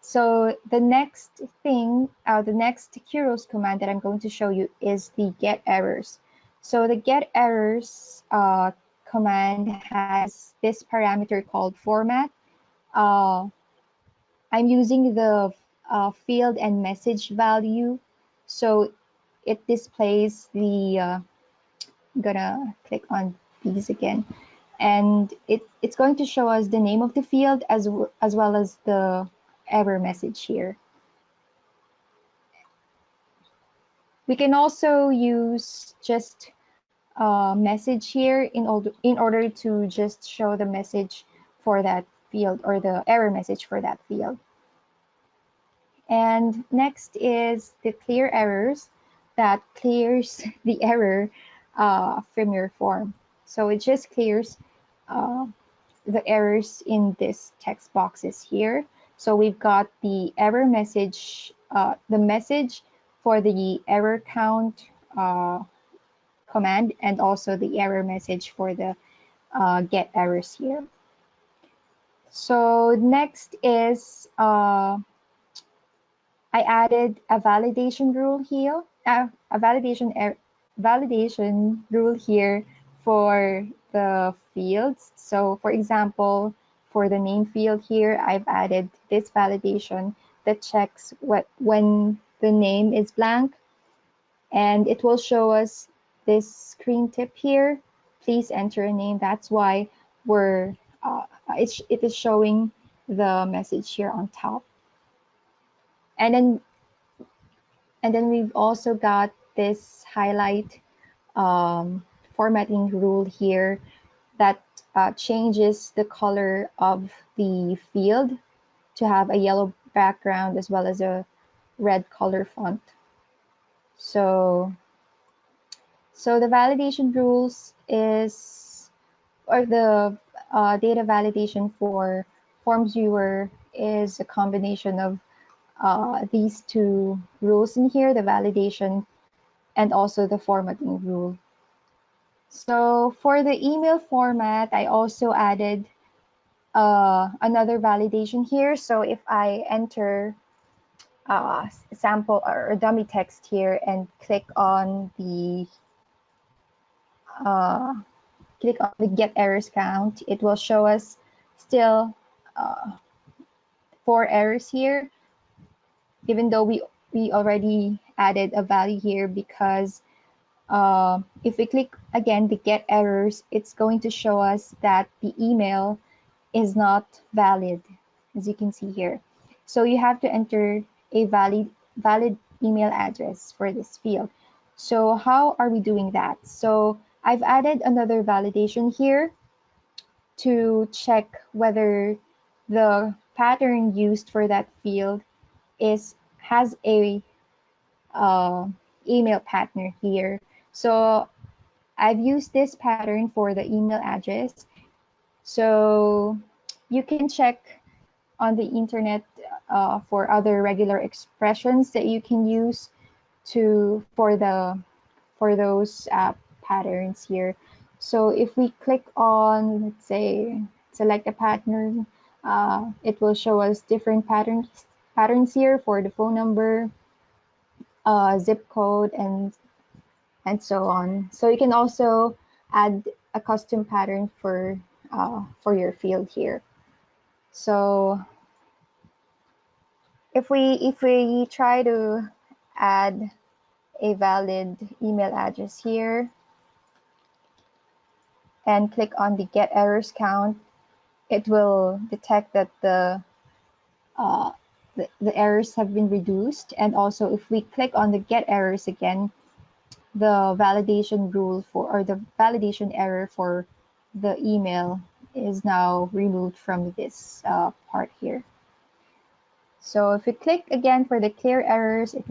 So the next thing, the next Kuros command that I'm going to show you is the Get Errors. So the Get Errors command has this parameter called Format. Uh, I'm using the field and message value. So it displays the, I'm gonna click on these again. And it's going to show us the name of the field as well as the error message here. We can also use just a message here in order to just show the message for that field, or the error message for that field. And next is the clear errors that clears the error from your form. So it just clears the errors in this text boxes here. So we've got the error message, the message for the error count command, and also the error message for the get errors here. So next is I added a validation rule here, a validation rule here for the fields. So for example, for the name field here, I've added this validation that checks when the name is blank, and it will show us this screen tip here. Please enter a name. That's why it is showing the message here on top. And then we've also got this highlight formatting rule here that changes the color of the field to have a yellow background as well as a red color font. So the validation rules is, or the data validation for FormsViewer is a combination of these two rules in here, the validation and also the formatting rule. So for the email format, I also added another validation here. So if I enter sample or dummy text here and click on the get errors count, it will show us still 4 errors here, even though we already added a value here, because if we click again the get errors, it's going to show us that the email is not valid, as you can see here. So you have to enter a valid email address for this field. So how are we doing that? So I've added another validation here to check whether the pattern used for that field has a email pattern here. So I've used this pattern for the email address. So you can check on the internet for other regular expressions that you can use for those patterns here. So if we click on, let's say, select a pattern, it will show us different patterns here for the phone number, zip code, and so on. So you can also add a custom pattern for your field here. So if we try to add a valid email address here and click on the get errors count, it will detect that uh, the errors have been reduced. And also if we click on the get errors again, the validation rule for, or the validation error for the email is now removed from this part here. So if we click again for the clear errors, it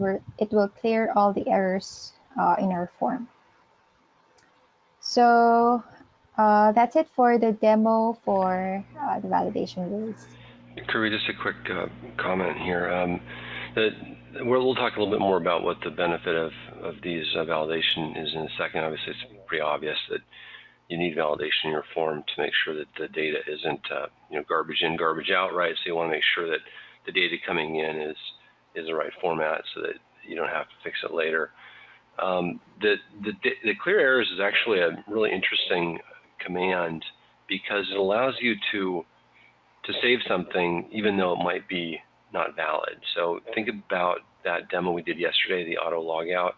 will clear all the errors in our form. So that's it for the demo for the validation rules. Kirby, just a quick comment here. We'll talk a little bit more about what the benefit of these validation is in a second. Obviously, it's pretty obvious that you need validation in your form to make sure that the data isn't garbage in, garbage out, right? So you want to make sure that the data coming in is the right format so that you don't have to fix it later. The clear errors is actually a really interesting command because it allows you to save something even though it might be not valid. So think about that demo we did yesterday, the auto logout.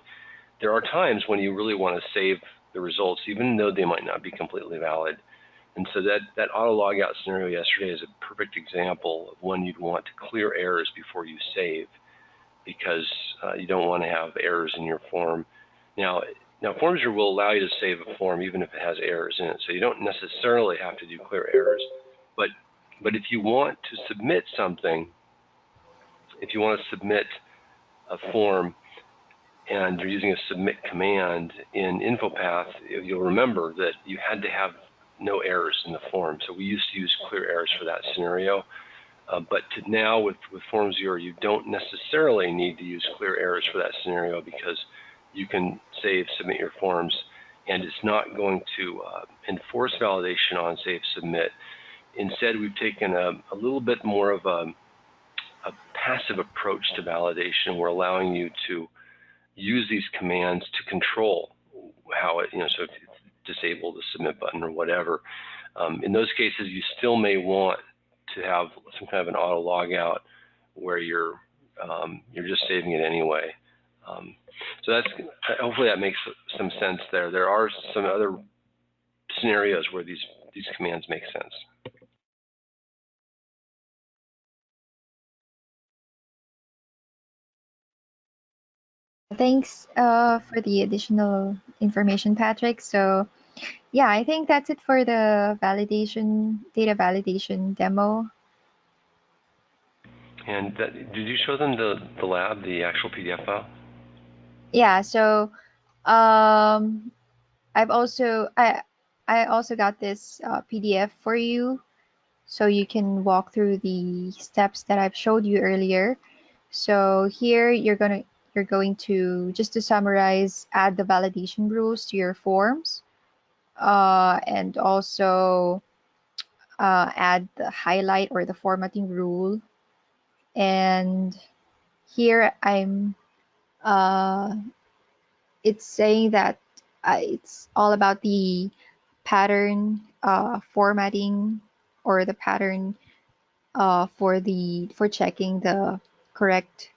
There are times when you really want to save the results even though they might not be completely valid. And so that auto logout scenario yesterday is a perfect example of when you'd want to clear errors before you save, because you don't want to have errors in your form. Now FormsViewer will allow you to save a form even if it has errors in it, so you don't necessarily have to do clear errors. But if you want to submit something, if you want to submit a form and you're using a submit command in InfoPath, you'll remember that you had to have no errors in the form. So we used to use clear errors for that scenario. But now with FormsViewer, you don't necessarily need to use clear errors for that scenario because you can submit your forms, and it's not going to enforce validation on save submit. Instead, we've taken a little bit more of a passive approach to validation. We're allowing you to use these commands to control how it, so if disable the submit button or whatever. In those cases, you still may want to have some kind of an auto logout where you're just saving it anyway. So that's, hopefully that makes some sense there. There are some other scenarios where these commands make sense. Thanks for the additional information, Patrick. So yeah, I think that's it for the data validation demo. And did you show them the lab, the actual PDF file? Yeah, so um, I also got this PDF for you, so you can walk through the steps that I've showed you earlier. So here you're going to, just to summarize, add the validation rules to your forms, and also add the highlight or the formatting rule. And here uh, it's saying that it's all about the pattern formatting, or the pattern for checking the correct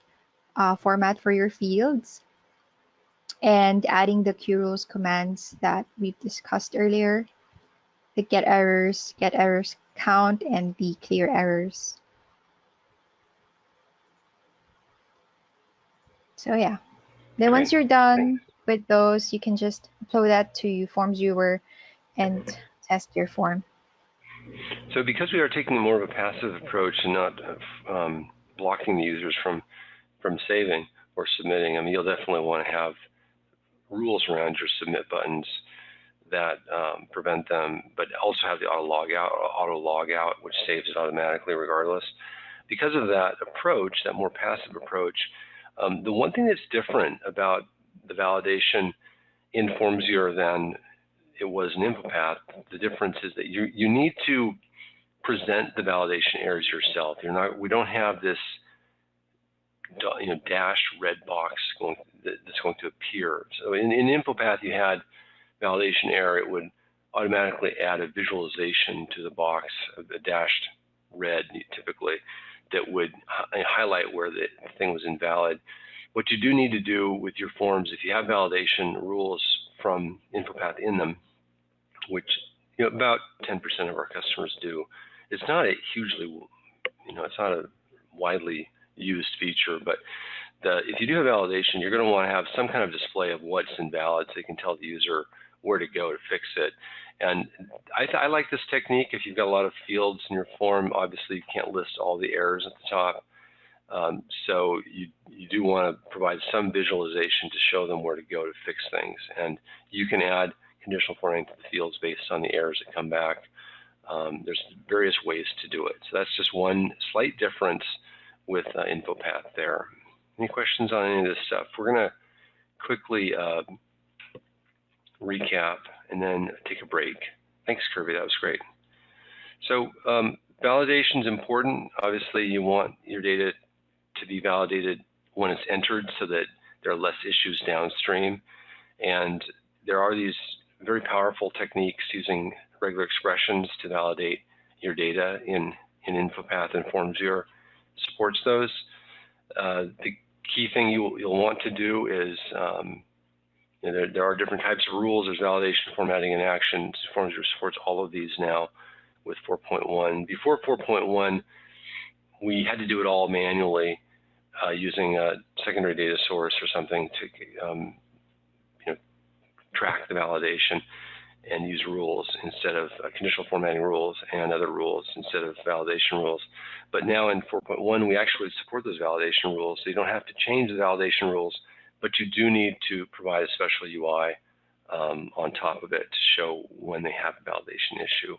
format for your fields, and adding the QRules commands that we've discussed earlier, the get errors count, and the clear errors. So yeah, then Great. once you're Thanks. done with those, you can just upload that to FormsViewer and test your form. So because we are taking more of a passive approach and not blocking the users from saving or submitting, I mean, you'll definitely want to have rules around your submit buttons that prevent them, but also have the auto log out, which saves it automatically regardless. Because of that approach, that more passive approach, the one thing that's different about the validation in FormsViewer than it was in InfoPath, the difference is that you need to present the validation errors yourself. We don't have this dashed red box that's going to appear. So in InfoPath, you had validation error, it would automatically add a visualization to the box, a dashed red typically, that would highlight where the thing was invalid. What you do need to do with your forms, if you have validation rules from InfoPath in them, which about 10% of our customers do, it's not a hugely, it's not a widely used feature, but if you do have validation, you're going to want to have some kind of display of what's invalid so you can tell the user where to go to fix it. And I like this technique. If you've got a lot of fields in your form, obviously you can't list all the errors at the top. So you do want to provide some visualization to show them where to go to fix things. And you can add conditional formatting to the fields based on the errors that come back. There's various ways to do it. So that's just one slight difference with InfoPath there. Any questions on any of this stuff? We're going to quickly recap and then take a break. Thanks, Kirby. That was great. So validation is important. Obviously, you want your data to be validated when it's entered so that there are less issues downstream. And there are these very powerful techniques using regular expressions to validate your data in InfoPath, and FormsViewer supports those. The key thing you'll want to do is there are different types of rules. There's validation, formatting, and actions. FormsViewer supports all of these now with 4.1. Before 4.1, we had to do it all manually using a secondary data source or something to track the validation and use rules instead of conditional formatting rules and other rules instead of validation rules. But now in 4.1, we actually support those validation rules, so you don't have to change the validation rules, but you do need to provide a special UI on top of it to show when they have a validation issue.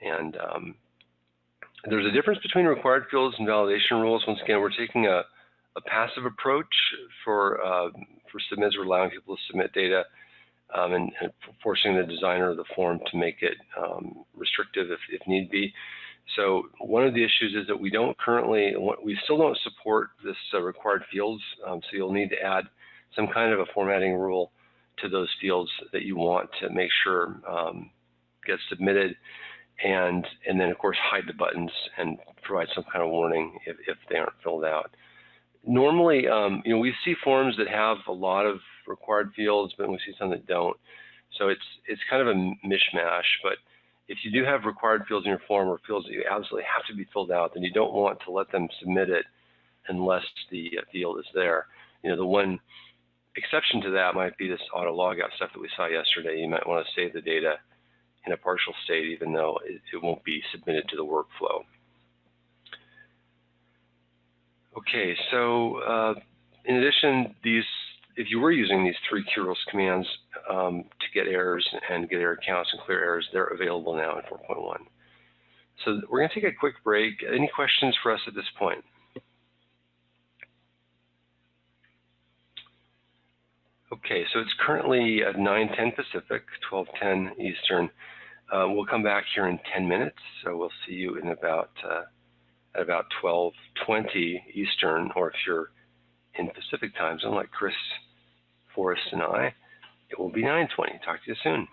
And there's a difference between required fields and validation rules. Once again, we're taking a passive approach for submitters. We're allowing people to submit data and forcing the designer of the form to make it restrictive if need be. So one of the issues is that we still don't support this required fields. So you'll need to add some kind of a formatting rule to those fields that you want to make sure get submitted, and then of course hide the buttons and provide some kind of warning if they aren't filled out. Normally, we see forms that have a lot of required fields, but we see some that don't. So it's kind of a mishmash. But if you do have required fields in your form or fields that you absolutely have to be filled out, then you don't want to let them submit it unless the field is there. The one exception to that might be this auto logout stuff that we saw yesterday. You might want to save the data in a partial state, even though it won't be submitted to the workflow. Okay, so in addition, these if you were using these 3 QROS commands to get errors and get error counts and clear errors, they're available now in 4.1. So we're going to take a quick break. Any questions for us at this point? Okay, so it's currently at 9:10 Pacific, 12:10 Eastern. We'll come back here in 10 minutes, so we'll see you in about at about 12:20 Eastern, or if you're in Pacific time zone like Chris, Forrest, and I, it will be 9:20. Talk to you soon.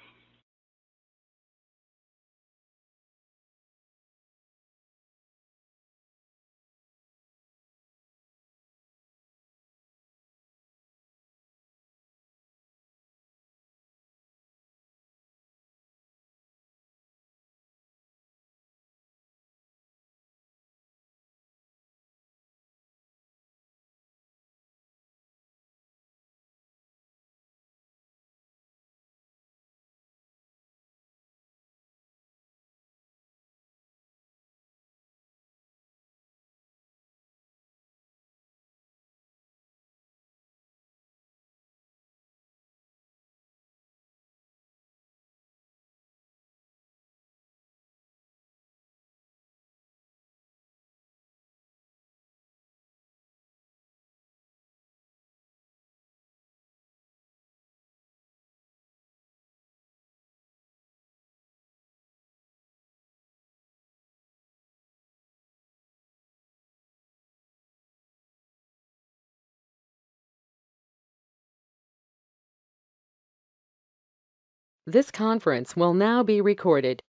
This conference will now be recorded.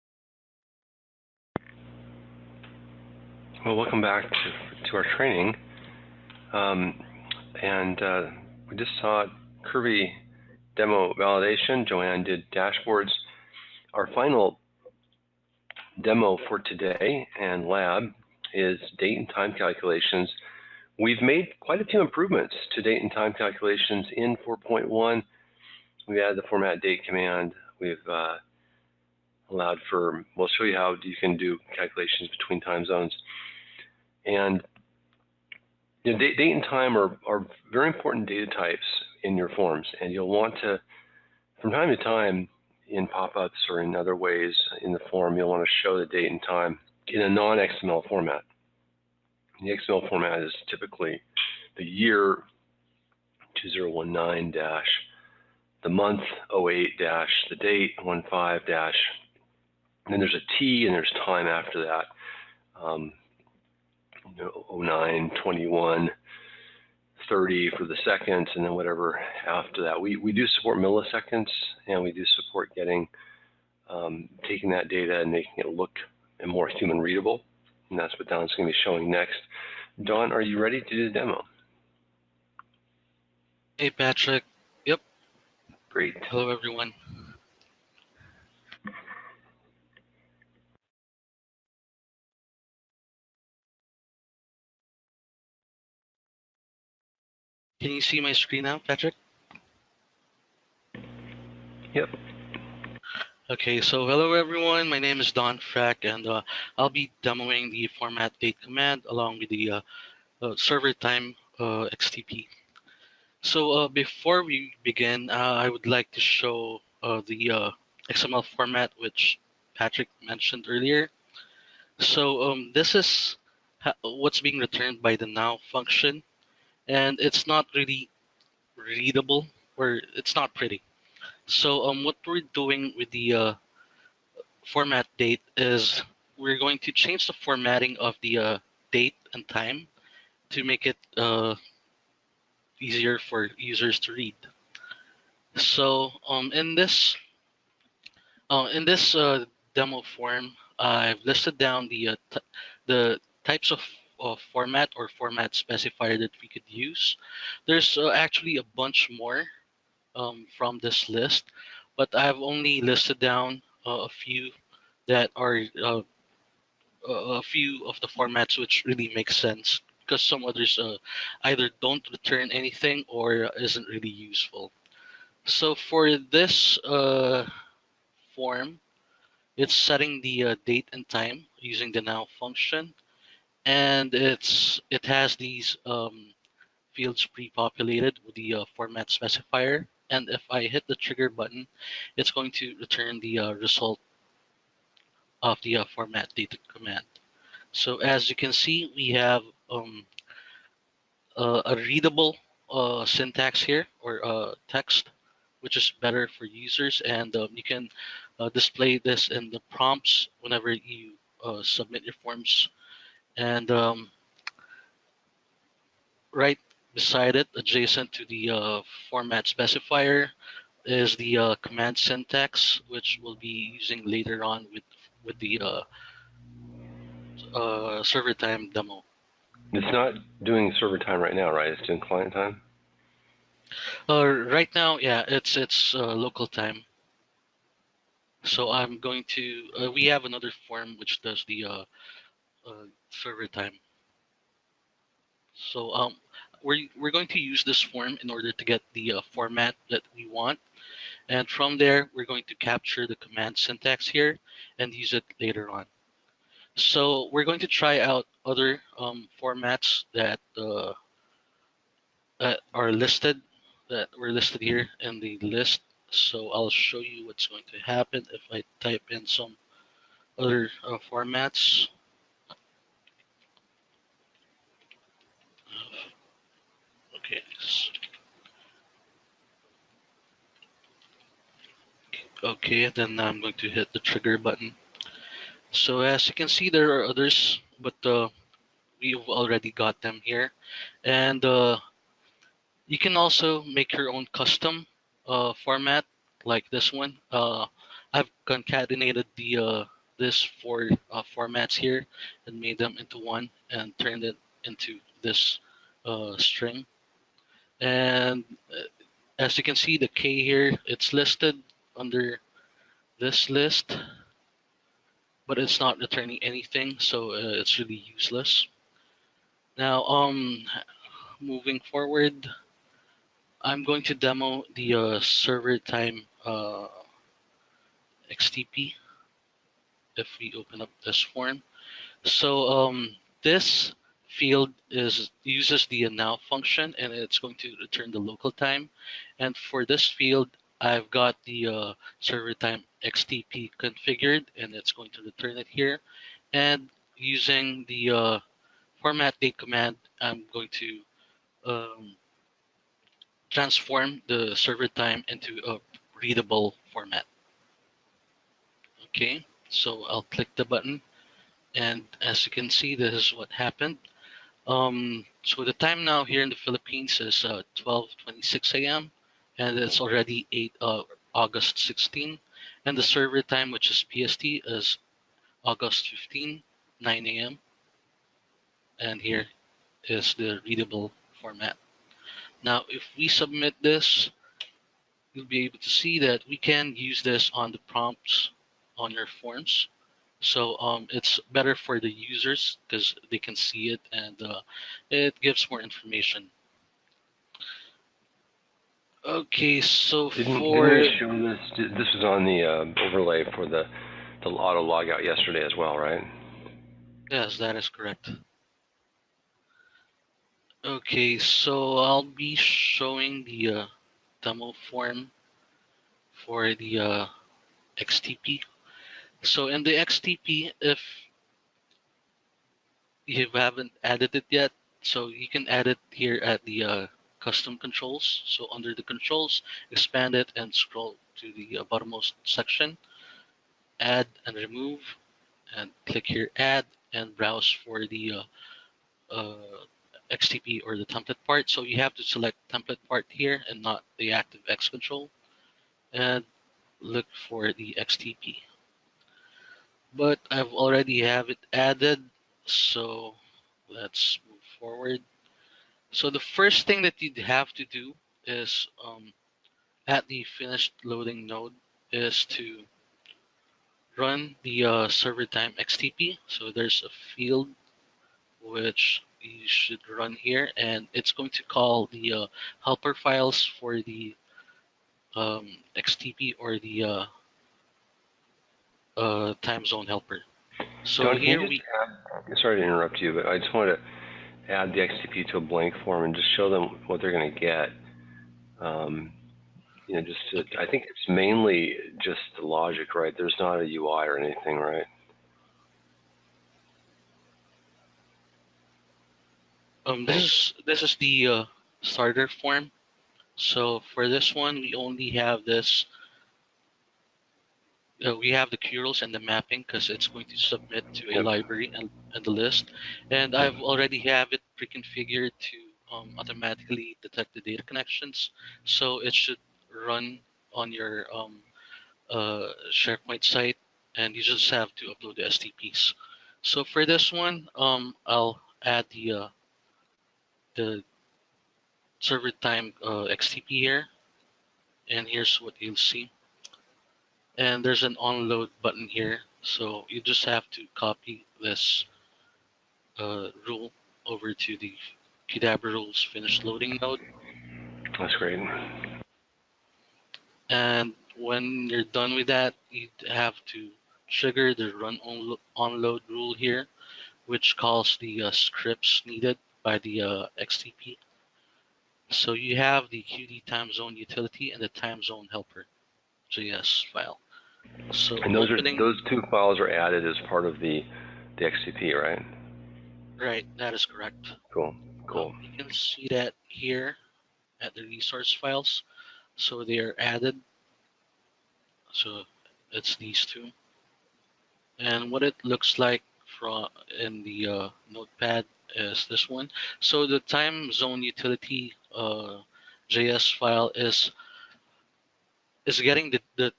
Well, welcome back to our training. We just saw Kirby demo validation. Joanne did dashboards. Our final demo for today and lab is date and time calculations. We've made quite a few improvements to date and time calculations in 4.1. We added the format date command. We've allowed for, we'll show you how you can do calculations between time zones. And you know, date and time are very important data types in your forms, and you'll want to, from time to time, in pop-ups or in other ways in the form, you'll want to show the date and time in a non-XML format. The XML format is typically the year 2019 dash, the month 08 dash, the date 15 dash, and then there's a T and there's time after that. 09, 21, 30 for the seconds, and then whatever after that. We do support milliseconds, and we do support getting, taking that data and making it look more human readable. And that's what Don's going to be showing next. Don, are you ready to do the demo? Hey, Patrick. Yep. Great. Hello, everyone. Can you see my screen now, Patrick? Yep. Okay, so hello, everyone. My name is Don Frack, and I'll be demoing the format date command along with the server time XTP. So before we begin, I would like to show the XML format, which Patrick mentioned earlier. So this is what's being returned by the now function, and it's not really readable, or it's not pretty. So what we're doing with the format date is we're going to change the formatting of the date and time to make it easier for users to read. So in this demo form, I've listed down the types of format or format specifier that we could use. There's actually a bunch more from this list, but I've only listed down a few that are a few of the formats which really make sense, because some others either don't return anything or isn't really useful. So for this form, it's setting the date and time using the now function, and it has these fields pre-populated with the format specifier. And if I hit the trigger button, it's going to return the result of the format data command. So as you can see, we have a readable syntax here, or text, which is better for users, and you can display this in the prompts whenever you submit your forms. And right beside it, adjacent to the format specifier, is the command syntax, which we'll be using later on with the server time demo. It's not doing server time right now, right? It's doing client time? Right now, yeah, it's local time. So I'm going to, we have another form which does the server time. So we're going to use this form in order to get the format that we want. And from there, we're going to capture the command syntax here and use it later on. So we're going to try out other formats that are listed, that were listed here in the list. So I'll show you what's going to happen if I type in some other formats. Okay. Okay, then I'm going to hit the trigger button. So as you can see, there are others, but we've already got them here. And you can also make your own custom format like this one. I've concatenated the this four formats here and made them into one and turned it into this string. And as you can see, the K here, it's listed under this list, but it's not returning anything, so it's really useless. Now, moving forward, I'm going to demo the server time XTP if we open up this form. So this field uses the now function, and it's going to return the local time. And for this field, I've got the server time XTP configured, and it's going to return it here. And using the format date command, I'm going to um, transform the server time into a readable format. Okay, so I'll click the button, and as you can see, this is what happened. So the time now here in the Philippines is 12:26 a.m. and it's already August 16, and the server time, which is PST, is August 15, 9 a.m. And here is the readable format. Now, if we submit this, you'll be able to see that we can use this on the prompts on your forms. So it's better for the users because they can see it, and it gives more information. Okay, so Didn't for we show this? This was on the overlay for the auto logout yesterday as well, right? yes, that is correct. Okay, so I'll be showing the demo form for the XTP. So in the XTP, if you haven't added it yet, so you can add it here at the custom controls. So under the controls, expand it and scroll to the bottommost section, add and remove, and click here, add, and browse for the XTP or the template part. So you have to select template part here and not the active X control, and look for the XTP. But I've already have it added, so let's move forward. So the first thing that you'd have to do is at the finished loading node is to run the server time XTP. So there's a field which you should run here, and it's going to call the helper files for the XTP or the time zone helper. So Don, can here you just we, sorry to interrupt you, but I just want to add the XTP to a blank form and just show them what they're going to get. You know, just to, Okay. I think it's mainly just the logic, right? There's not a UI or anything, right? This is the starter form. So for this one, we only have this. We have the curls and the mapping because it's going to submit to a Yep. library and the list. And I've already have it pre-configured to automatically detect the data connections. So it should run on your SharePoint site, and you just have to upload the STPs. So for this one, I'll add the server time XTP here, and here's what you'll see. And there's an onload button here, so you just have to copy this rule over to the Qdabra rules finish loading node. That's great. And when you're done with that, you have to trigger the run onload rule here, which calls the scripts needed by the XTP. So you have the QD time zone utility and the time zone helper JS file. So And opening, those two files are added as part of the XTP, right? right, that is correct. Cool. Cool. You can see that here at the resource files. So they are added. So it's these two. And what it looks like from in the notepad is this one. So the time zone utility JS file is getting the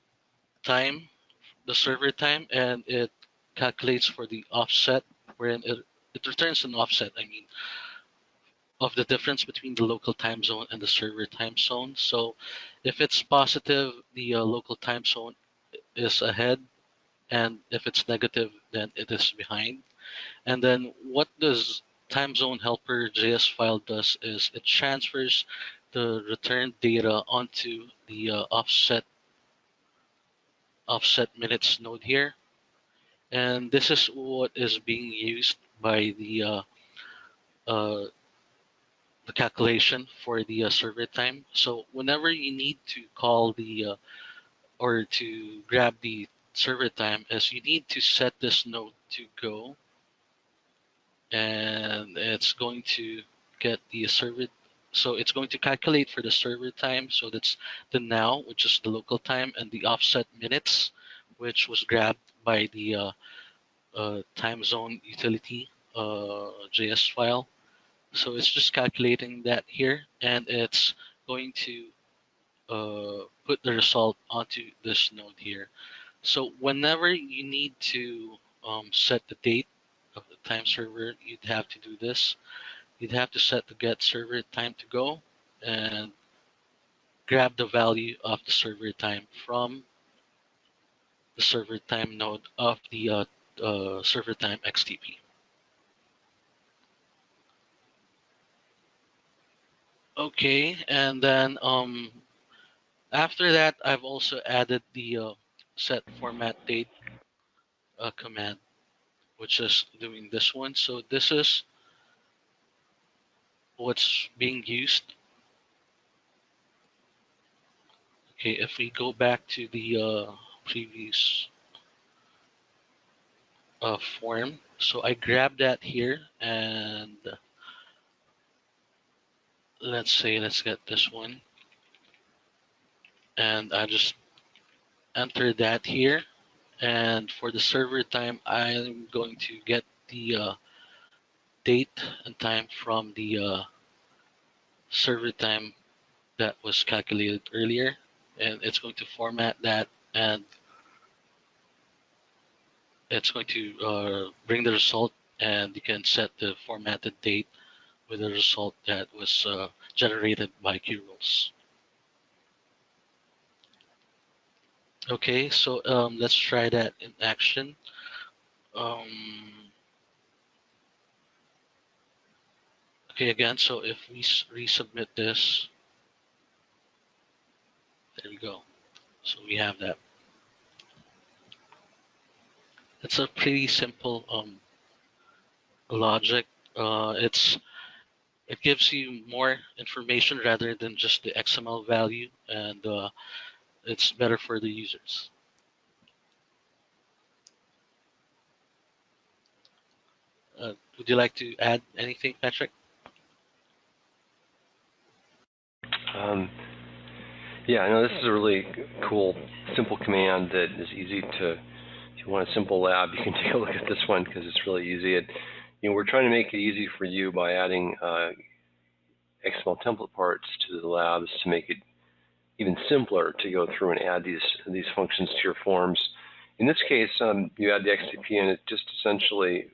time, the server time, and it calculates for the offset, wherein it returns an offset, I mean, of the difference between the local time zone and the server time zone. So if it's positive, the local time zone is ahead, and if it's negative, then it is behind. And then what does time zone helper JS file does is it transfers the return data onto the offset minutes node here. And this is what is being used by uh, the calculation for the server time. So whenever you need to call the or to grab the server time, is you need to set this node to go, and it's going to get the server. So it's going to calculate for the server time. So that's the now, which is the local time, and the offset minutes, which was grabbed by the time zone utility JS file. So it's just calculating that here, and it's going to put the result onto this node here. So whenever you need to set the date of the time server, you'd have to do this. You'd have to set the get server time to go and grab the value of the server time from the server time node of the server time XTP. Okay, and then after that, I've also added the set format date command, which is doing this one. So this is what's being used. Okay, if we go back to the previous form, so I grab that here, and let's get this one, and I just enter that here. And for the server time, I'm going to get the date and time from the server time that was calculated earlier, and it's going to format that, and it's going to bring the result, and you can set the formatted date with the result that was generated by QRules. Okay, so let's try that in action. Okay, again, so if we resubmit this, there we go. So we have that. It's a pretty simple logic. It's It gives you more information rather than just the XML value, and it's better for the users. Would you like to add anything, Patrick? Yeah, I know this is a really cool, simple command that is easy to. If you want a simple lab, you can take a look at this one because it's really easy. We're trying to make it easy for you by adding XML template parts to the labs to make it even simpler to go through and add these functions to your forms. In this case, you add the XTP and it just essentially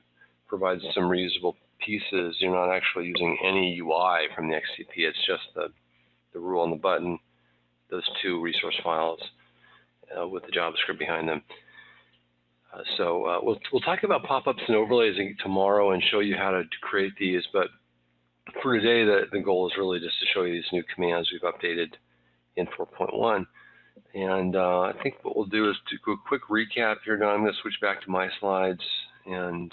provides some reusable pieces. You're not actually using any UI from the XTP. It's just the rule and the button, those two resource files with the JavaScript behind them. So we'll talk about pop-ups and overlays tomorrow and show you how to create these. But for today, the goal is really just to show you these new commands we've updated in 4.1. And I think what we'll do is to do a quick recap here. Now I'm going to switch back to my slides. And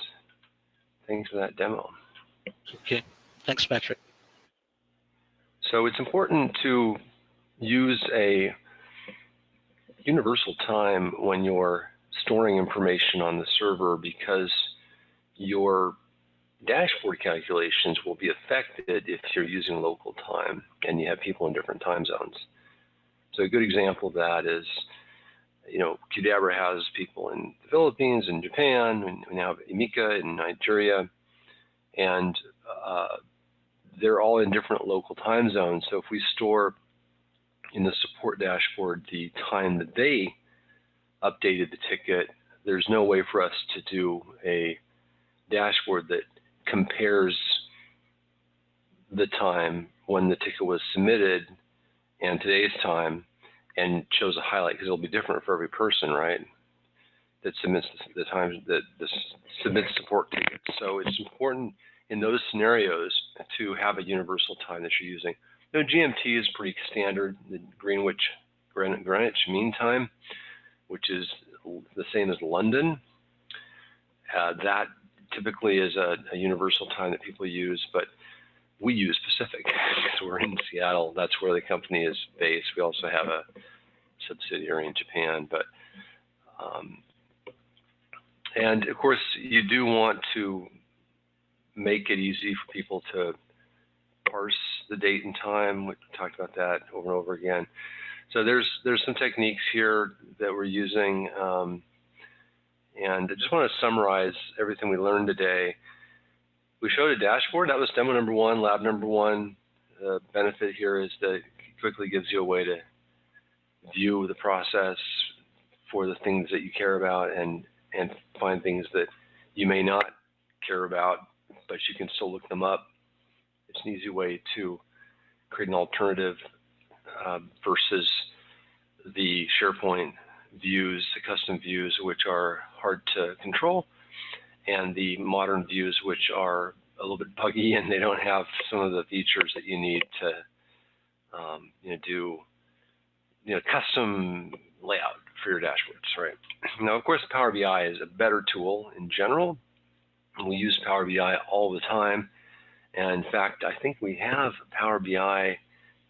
thanks for that demo. Okay, thanks, Patrick. So it's important to use a universal time when you're storing information on the server because your dashboard calculations will be affected if you're using local time and you have people in different time zones. So a good example of that is, Qdabra has people in the Philippines and Japan, and we now have Emika in Nigeria, and they're all in different local time zones. So if we store in the support dashboard the time that they updated the ticket, there's no way for us to do a dashboard that compares the time when the ticket was submitted and today's time and shows a highlight, because it'll be different for every person, right, that submits the time that submits support tickets. So it's important in those scenarios to have a universal time that you're using. GMT is pretty standard, the Greenwich Mean Time, which is the same as London. That typically is a universal time that people use, but we use Pacific because we're in Seattle. That's where the company is based. We also have a subsidiary in Japan, but and of course you do want to make it easy for people to parse the date and time. We talked about that over and over again. So there's some techniques here that we're using, and I just want to summarize everything we learned today. We showed a dashboard. That was demo number one, lab number one. The benefit here is that it quickly gives you a way to view the process for the things that you care about and find things that you may not care about, but you can still look them up. It's an easy way to create an alternative versus the SharePoint views, the custom views, which are hard to control, and the modern views, which are a little bit buggy and they don't have some of the features that you need to do custom layout for your dashboards, right? Now, of course, Power BI is a better tool in general. We use Power BI all the time. And in fact, I think we have a Power BI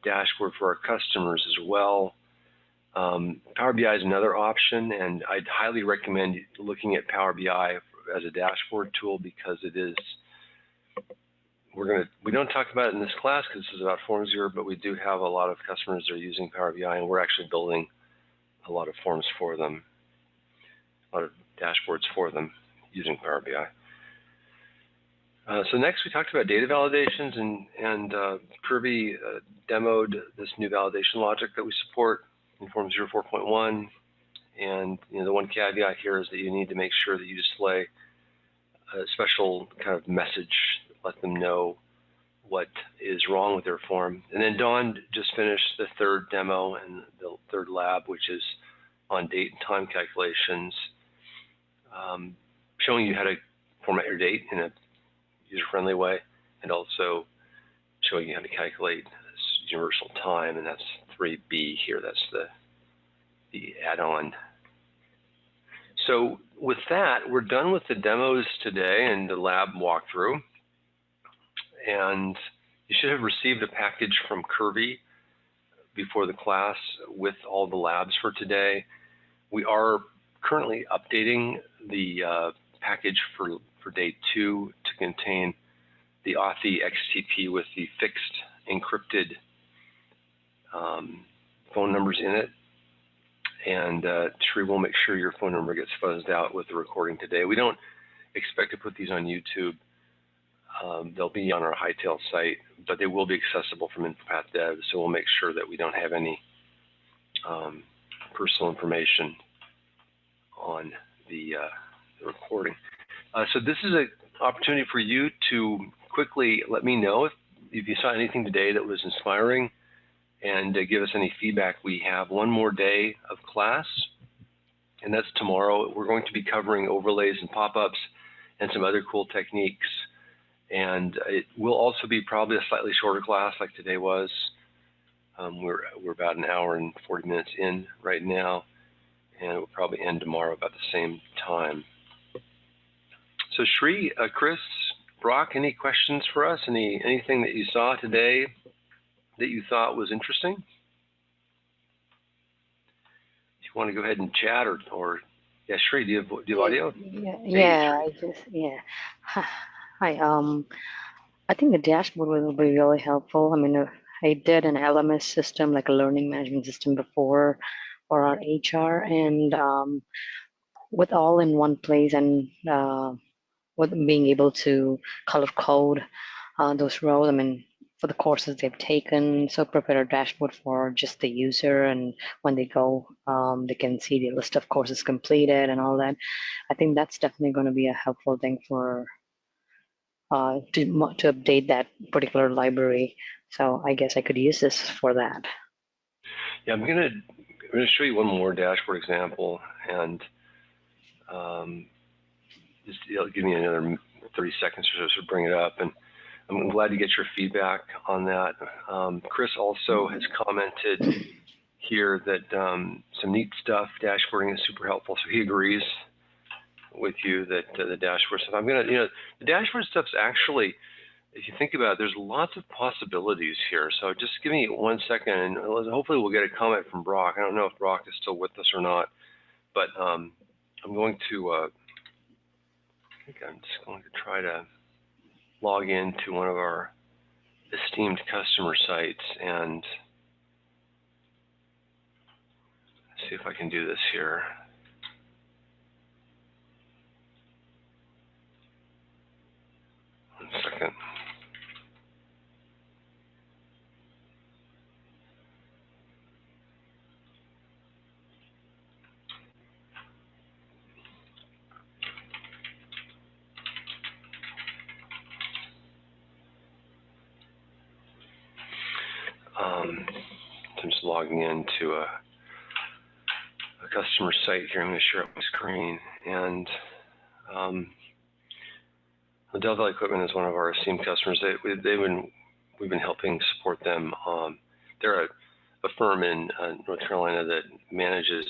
dashboard for our customers as well. Power BI is another option, and I'd highly recommend looking at Power BI as a dashboard tool because it is, we don't talk about it in this class because this is about FormsViewer, but we do have a lot of customers that are using Power BI, and we're actually building a lot of forms for them, a lot of dashboards for them using Power BI. So next we talked about data validations, and Kirby demoed this new validation logic that we support in FormsViewer 4.1. And the one caveat here is that you need to make sure that you display a special kind of message, let them know what is wrong with their form. And then Dawn just finished the third demo and the third lab, which is on date and time calculations, showing you how to format your date in a user-friendly way, and also showing you how to calculate this universal time, and that's 3B here. That's the add-on. So with that, we're done with the demos today and the lab walkthrough. And You should have received a package from Kirby before the class with all the labs for today. We are currently updating the package for day 2 to contain the Authy XTP with the fixed encrypted phone numbers in it. And Sri will make sure your phone number gets fuzzed out with the recording today. We don't expect to put these on YouTube. They'll be on our Hightail site, but they will be accessible from InfoPath Dev, so we'll make sure that we don't have any personal information on the recording. So this is an opportunity for you to quickly let me know if you saw anything today that was inspiring, and give us any feedback. We have one more day of class, and that's tomorrow. We're going to be covering overlays and pop-ups and some other cool techniques. And it will also be probably a slightly shorter class like today was. We're about an hour and 40 minutes in right now, and it will probably end tomorrow about the same time. So Sri, Chris, Brock, any questions for us? Anything that you saw today that you thought was interesting? If you want to go ahead and chat, or yeah, Sri, do you have audio? Yeah. Hi. I think the dashboard will be really helpful. I mean, I did an LMS system, like a learning management system before for our HR, and with all in one place, and with being able to color code those rows. I mean, for the courses they've taken, so prepare a dashboard for just the user, and when they go, they can see the list of courses completed and all that. I think that's definitely going to be a helpful thing for to update that particular library. So I guess I could use this for that. Yeah, I'm gonna show you one more dashboard example, and just give me another 30 seconds or so to bring it up. And I'm glad to get your feedback on that. Chris also has commented here that some neat stuff. Dashboarding is super helpful, so he agrees with you that the dashboard stuff. The dashboard stuff's actually, if you think about it, there's lots of possibilities here. So just give me 1 second, and hopefully we'll get a comment from Brock. I don't know if Brock is still with us or not, but I'm going to, I think I'm just going to try to log into one of our esteemed customer sites and see if I can do this here. 1 second. I'm just logging into a customer site here. I'm going to share up my screen. And the Dell Valley Equipment is one of our esteemed customers. We've been helping support them. They're a firm in North Carolina that manages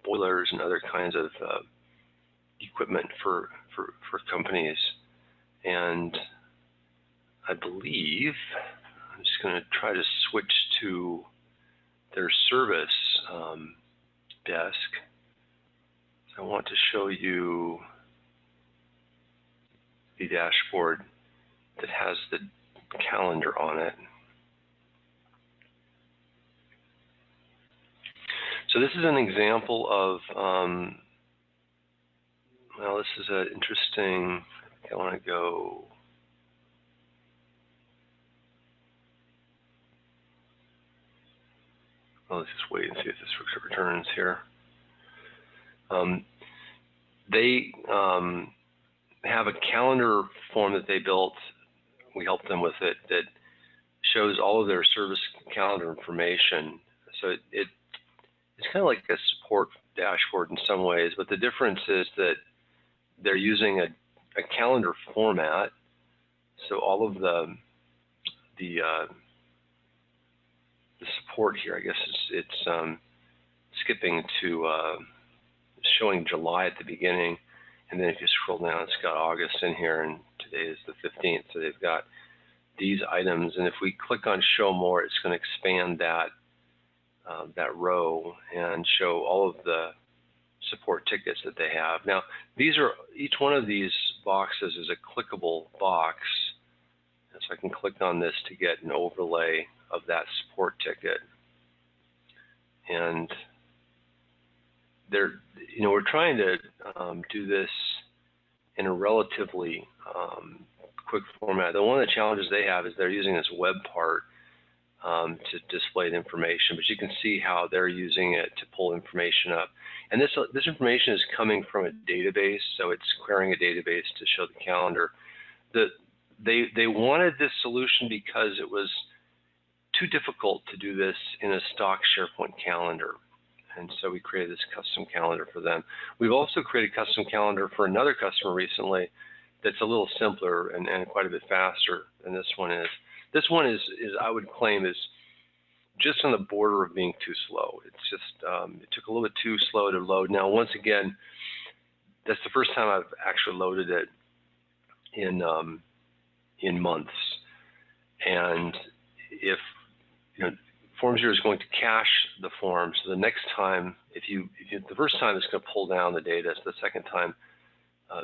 boilers and other kinds of equipment for companies. And I believe I'm just going to try to switch to their service desk. So I want to show you the dashboard that has the calendar on it. So this is an example of, well, this is an interesting, I want to go, well, let's just wait and see if this returns here. They have a calendar form that they built. We helped them with it, that shows all of their service calendar information. So it's kind of like a support dashboard in some ways, but the difference is that they're using a calendar format. So all of the support here, I guess it's skipping to showing July at the beginning, and then if you scroll down, it's got August in here, and today is the 15th. So they've got these items, and if we click on Show More, it's going to expand that that row and show all of the support tickets that they have. Now, these are, each one of these boxes is a clickable box, and so I can click on this to get an overlay of that support ticket. And we're trying to do this in a relatively quick format. One of the challenges they have is they're using this web part to display the information, but you can see how they're using it to pull information up. And this information is coming from a database, so it's querying a database to show the calendar. They wanted this solution because it was too difficult to do this in a stock SharePoint calendar. And so we created this custom calendar for them. We've also created a custom calendar for another customer recently that's a little simpler and quite a bit faster than this one is. This one is I would claim, is just on the border of being too slow. It's just, it took a little bit too slow to load. Now, once again, that's the first time I've actually loaded it in months. And if, FormsViewer is going to cache the form, so the next time, the first time it's going to pull down the data, so the second time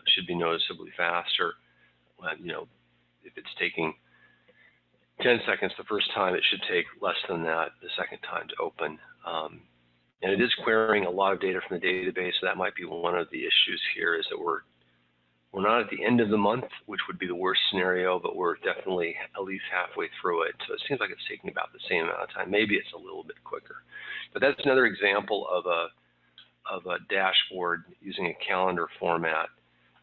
should be noticeably faster. If it's taking 10 seconds the first time, it should take less than that the second time to open. And it is querying a lot of data from the database, so that might be one of the issues here, is that we're not at the end of the month, which would be the worst scenario, but we're definitely at least halfway through it. So it seems like it's taking about the same amount of time. Maybe it's a little bit quicker. But that's another example of a dashboard using a calendar format.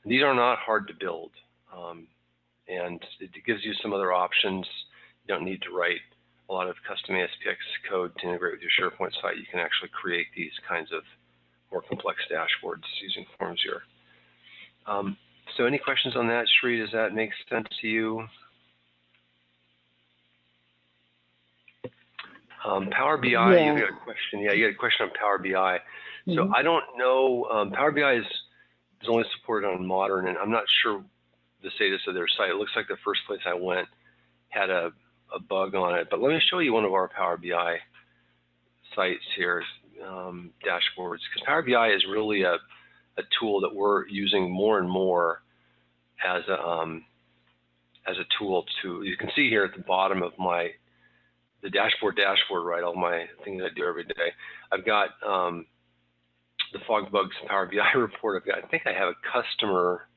These are not hard to build, and it gives you some other options. You don't need to write a lot of custom ASPX code to integrate with your SharePoint site. You can actually create these kinds of more complex dashboards using FormsViewer. So any questions on that, Sri? Does that make sense to you? Power BI, Yeah. you got a question. Yeah, you got a question on Power BI. So Mhm. I don't know, Power BI is only supported on Modern, and I'm not sure the status of their site. It looks like the first place I went had a bug on it, but let me show you one of our Power BI sites here, dashboards, because Power BI is really a tool that we're using more and more as a tool to, you can see here at the bottom of the dashboard, right, all my things I do every day. I've got the FogBugs Power BI report. I think I have a customer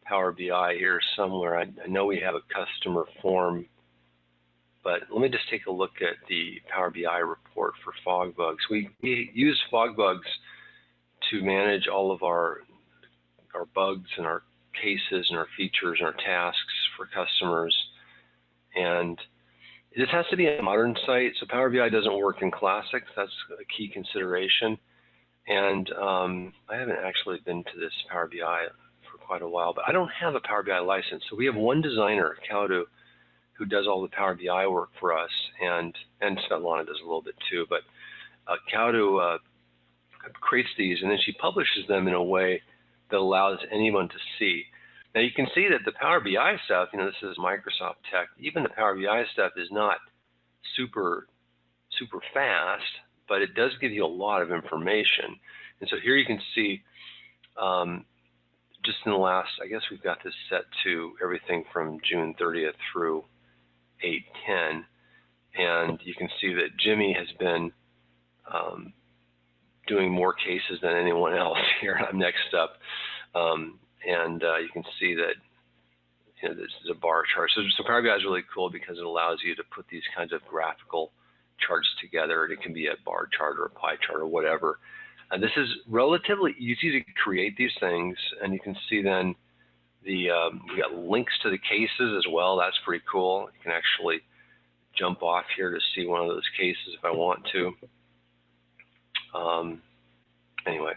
Power BI here somewhere. I know we have a customer form, but let me just take a look at the Power BI report for FogBugs. We use FogBugs to manage all of our bugs and our cases and our features and our tasks for customers. And this has to be a modern site, so Power BI doesn't work in classics. That's a key consideration. And I haven't actually been to this Power BI for quite a while, but I don't have a Power BI license. So we have one designer, Qdabra, who does all the Power BI work for us, and Svetlana does a little bit too. But Qdabra creates these, and then she publishes them in a way that allows anyone to see. Now you can see that the Power BI stuff, this is Microsoft Tech, even the Power BI stuff is not super fast, but it does give you a lot of information. And so here you can see, just in the last, I guess we've got this set to everything from June 30th through 8/10, and you can see that Jimmy has been doing more cases than anyone else here. I'm next up, and you can see that this is a bar chart. So Power BI is really cool because it allows you to put these kinds of graphical charts together. It can be a bar chart or a pie chart or whatever. And this is relatively easy to create these things, and you can see then we got links to the cases as well. That's pretty cool. You can actually jump off here to see one of those cases if I want to. Anyway,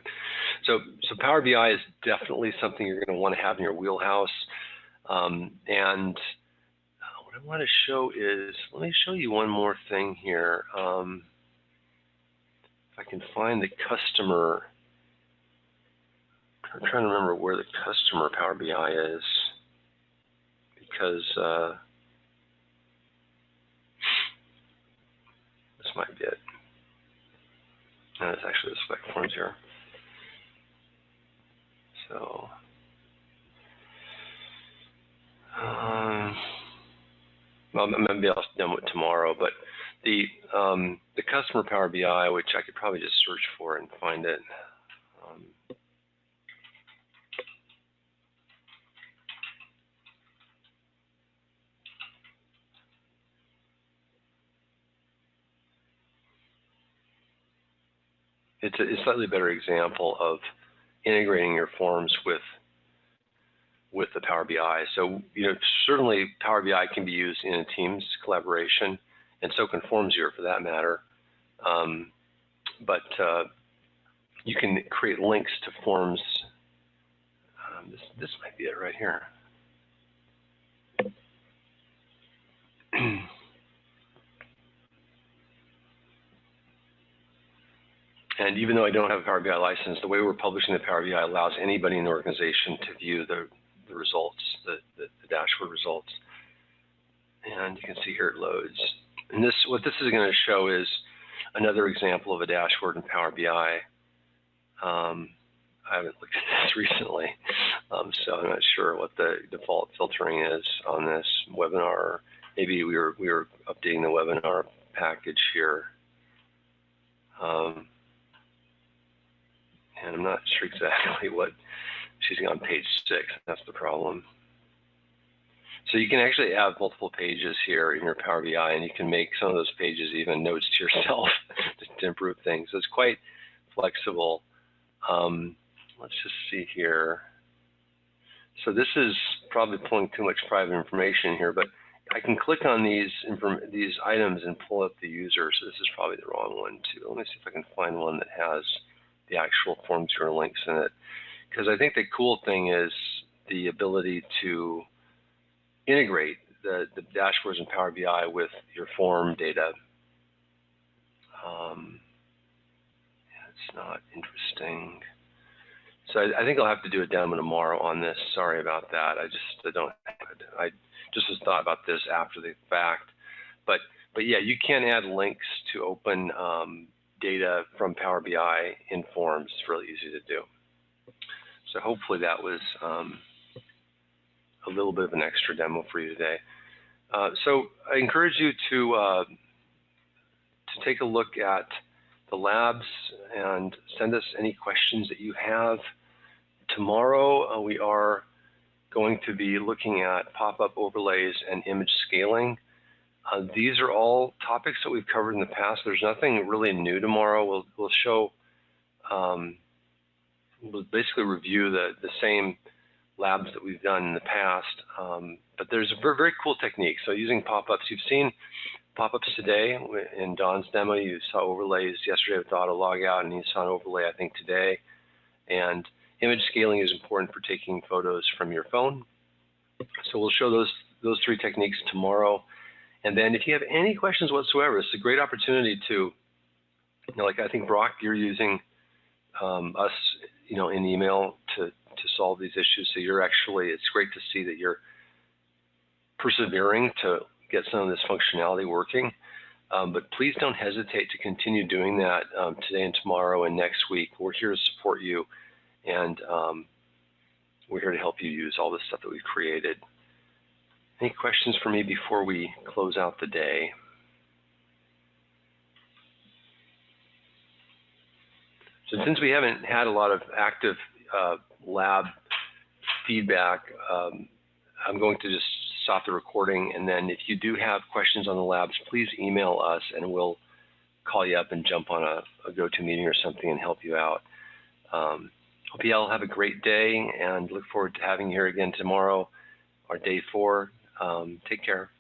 so Power BI is definitely something you're going to want to have in your wheelhouse. And what I want to show is, let me show you one more thing here. If I can find the customer, I'm trying to remember where the customer Power BI is, because might be it. No, it's actually the spec forms here. So, well, maybe I'll demo it tomorrow. But the customer Power BI, which I could probably just search for and find it. It's a slightly better example of integrating your forms with the Power BI. So, certainly Power BI can be used in a Teams collaboration, and so can FormsViewer for that matter. But you can create links to forms. This might be it right here. And even though I don't have a Power BI license, the way we're publishing the Power BI allows anybody in the organization to view the results, the dashboard results. And you can see here it loads. And what this is going to show is another example of a dashboard in Power BI. I haven't looked at this recently, so I'm not sure what the default filtering is on this webinar. Maybe we were updating the webinar package here. And I'm not sure exactly what she's on page 6. That's the problem. So you can actually have multiple pages here in your Power BI, and you can make some of those pages even notes to yourself to improve things. So it's quite flexible. Let's just see here. So this is probably pulling too much private information here, but I can click on these items and pull up the user. So this is probably the wrong one too. Let me see if I can find one that has the actual FormsViewer links in it. Because I think the cool thing is the ability to integrate the dashboards in Power BI with your form data. It's not interesting. So I think I'll have to do a demo tomorrow on this. Sorry about that. I just was thought about this after the fact. But yeah, you can add links to open data from Power BI in Forms. It's really easy to do. So hopefully that was a little bit of an extra demo for you today. So I encourage you to take a look at the labs and send us any questions that you have. Tomorrow we are going to be looking at pop-up overlays and image scaling. These are all topics that we've covered in the past. There's nothing really new tomorrow. We'll show, we'll basically review the same labs that we've done in the past, but there's a very, very cool technique. So using pop-ups, you've seen pop-ups today in Don's demo. You saw overlays yesterday with auto logout, and you saw an overlay, I think, today. And image scaling is important for taking photos from your phone. So we'll show those 3 techniques tomorrow. And then if you have any questions whatsoever, it's a great opportunity to, like I think Brock, you're using us, in email to solve these issues. So you're actually, it's great to see that you're persevering to get some of this functionality working. But please don't hesitate to continue doing that today and tomorrow and next week. We're here to support you, and we're here to help you use all this stuff that we've created. Any questions for me before we close out the day? So since we haven't had a lot of active lab feedback, I'm going to just stop the recording, and then if you do have questions on the labs, please email us and we'll call you up and jump on a go-to-meeting or something and help you out. Hope you all have a great day and look forward to having you here again tomorrow, our day 4. Take care.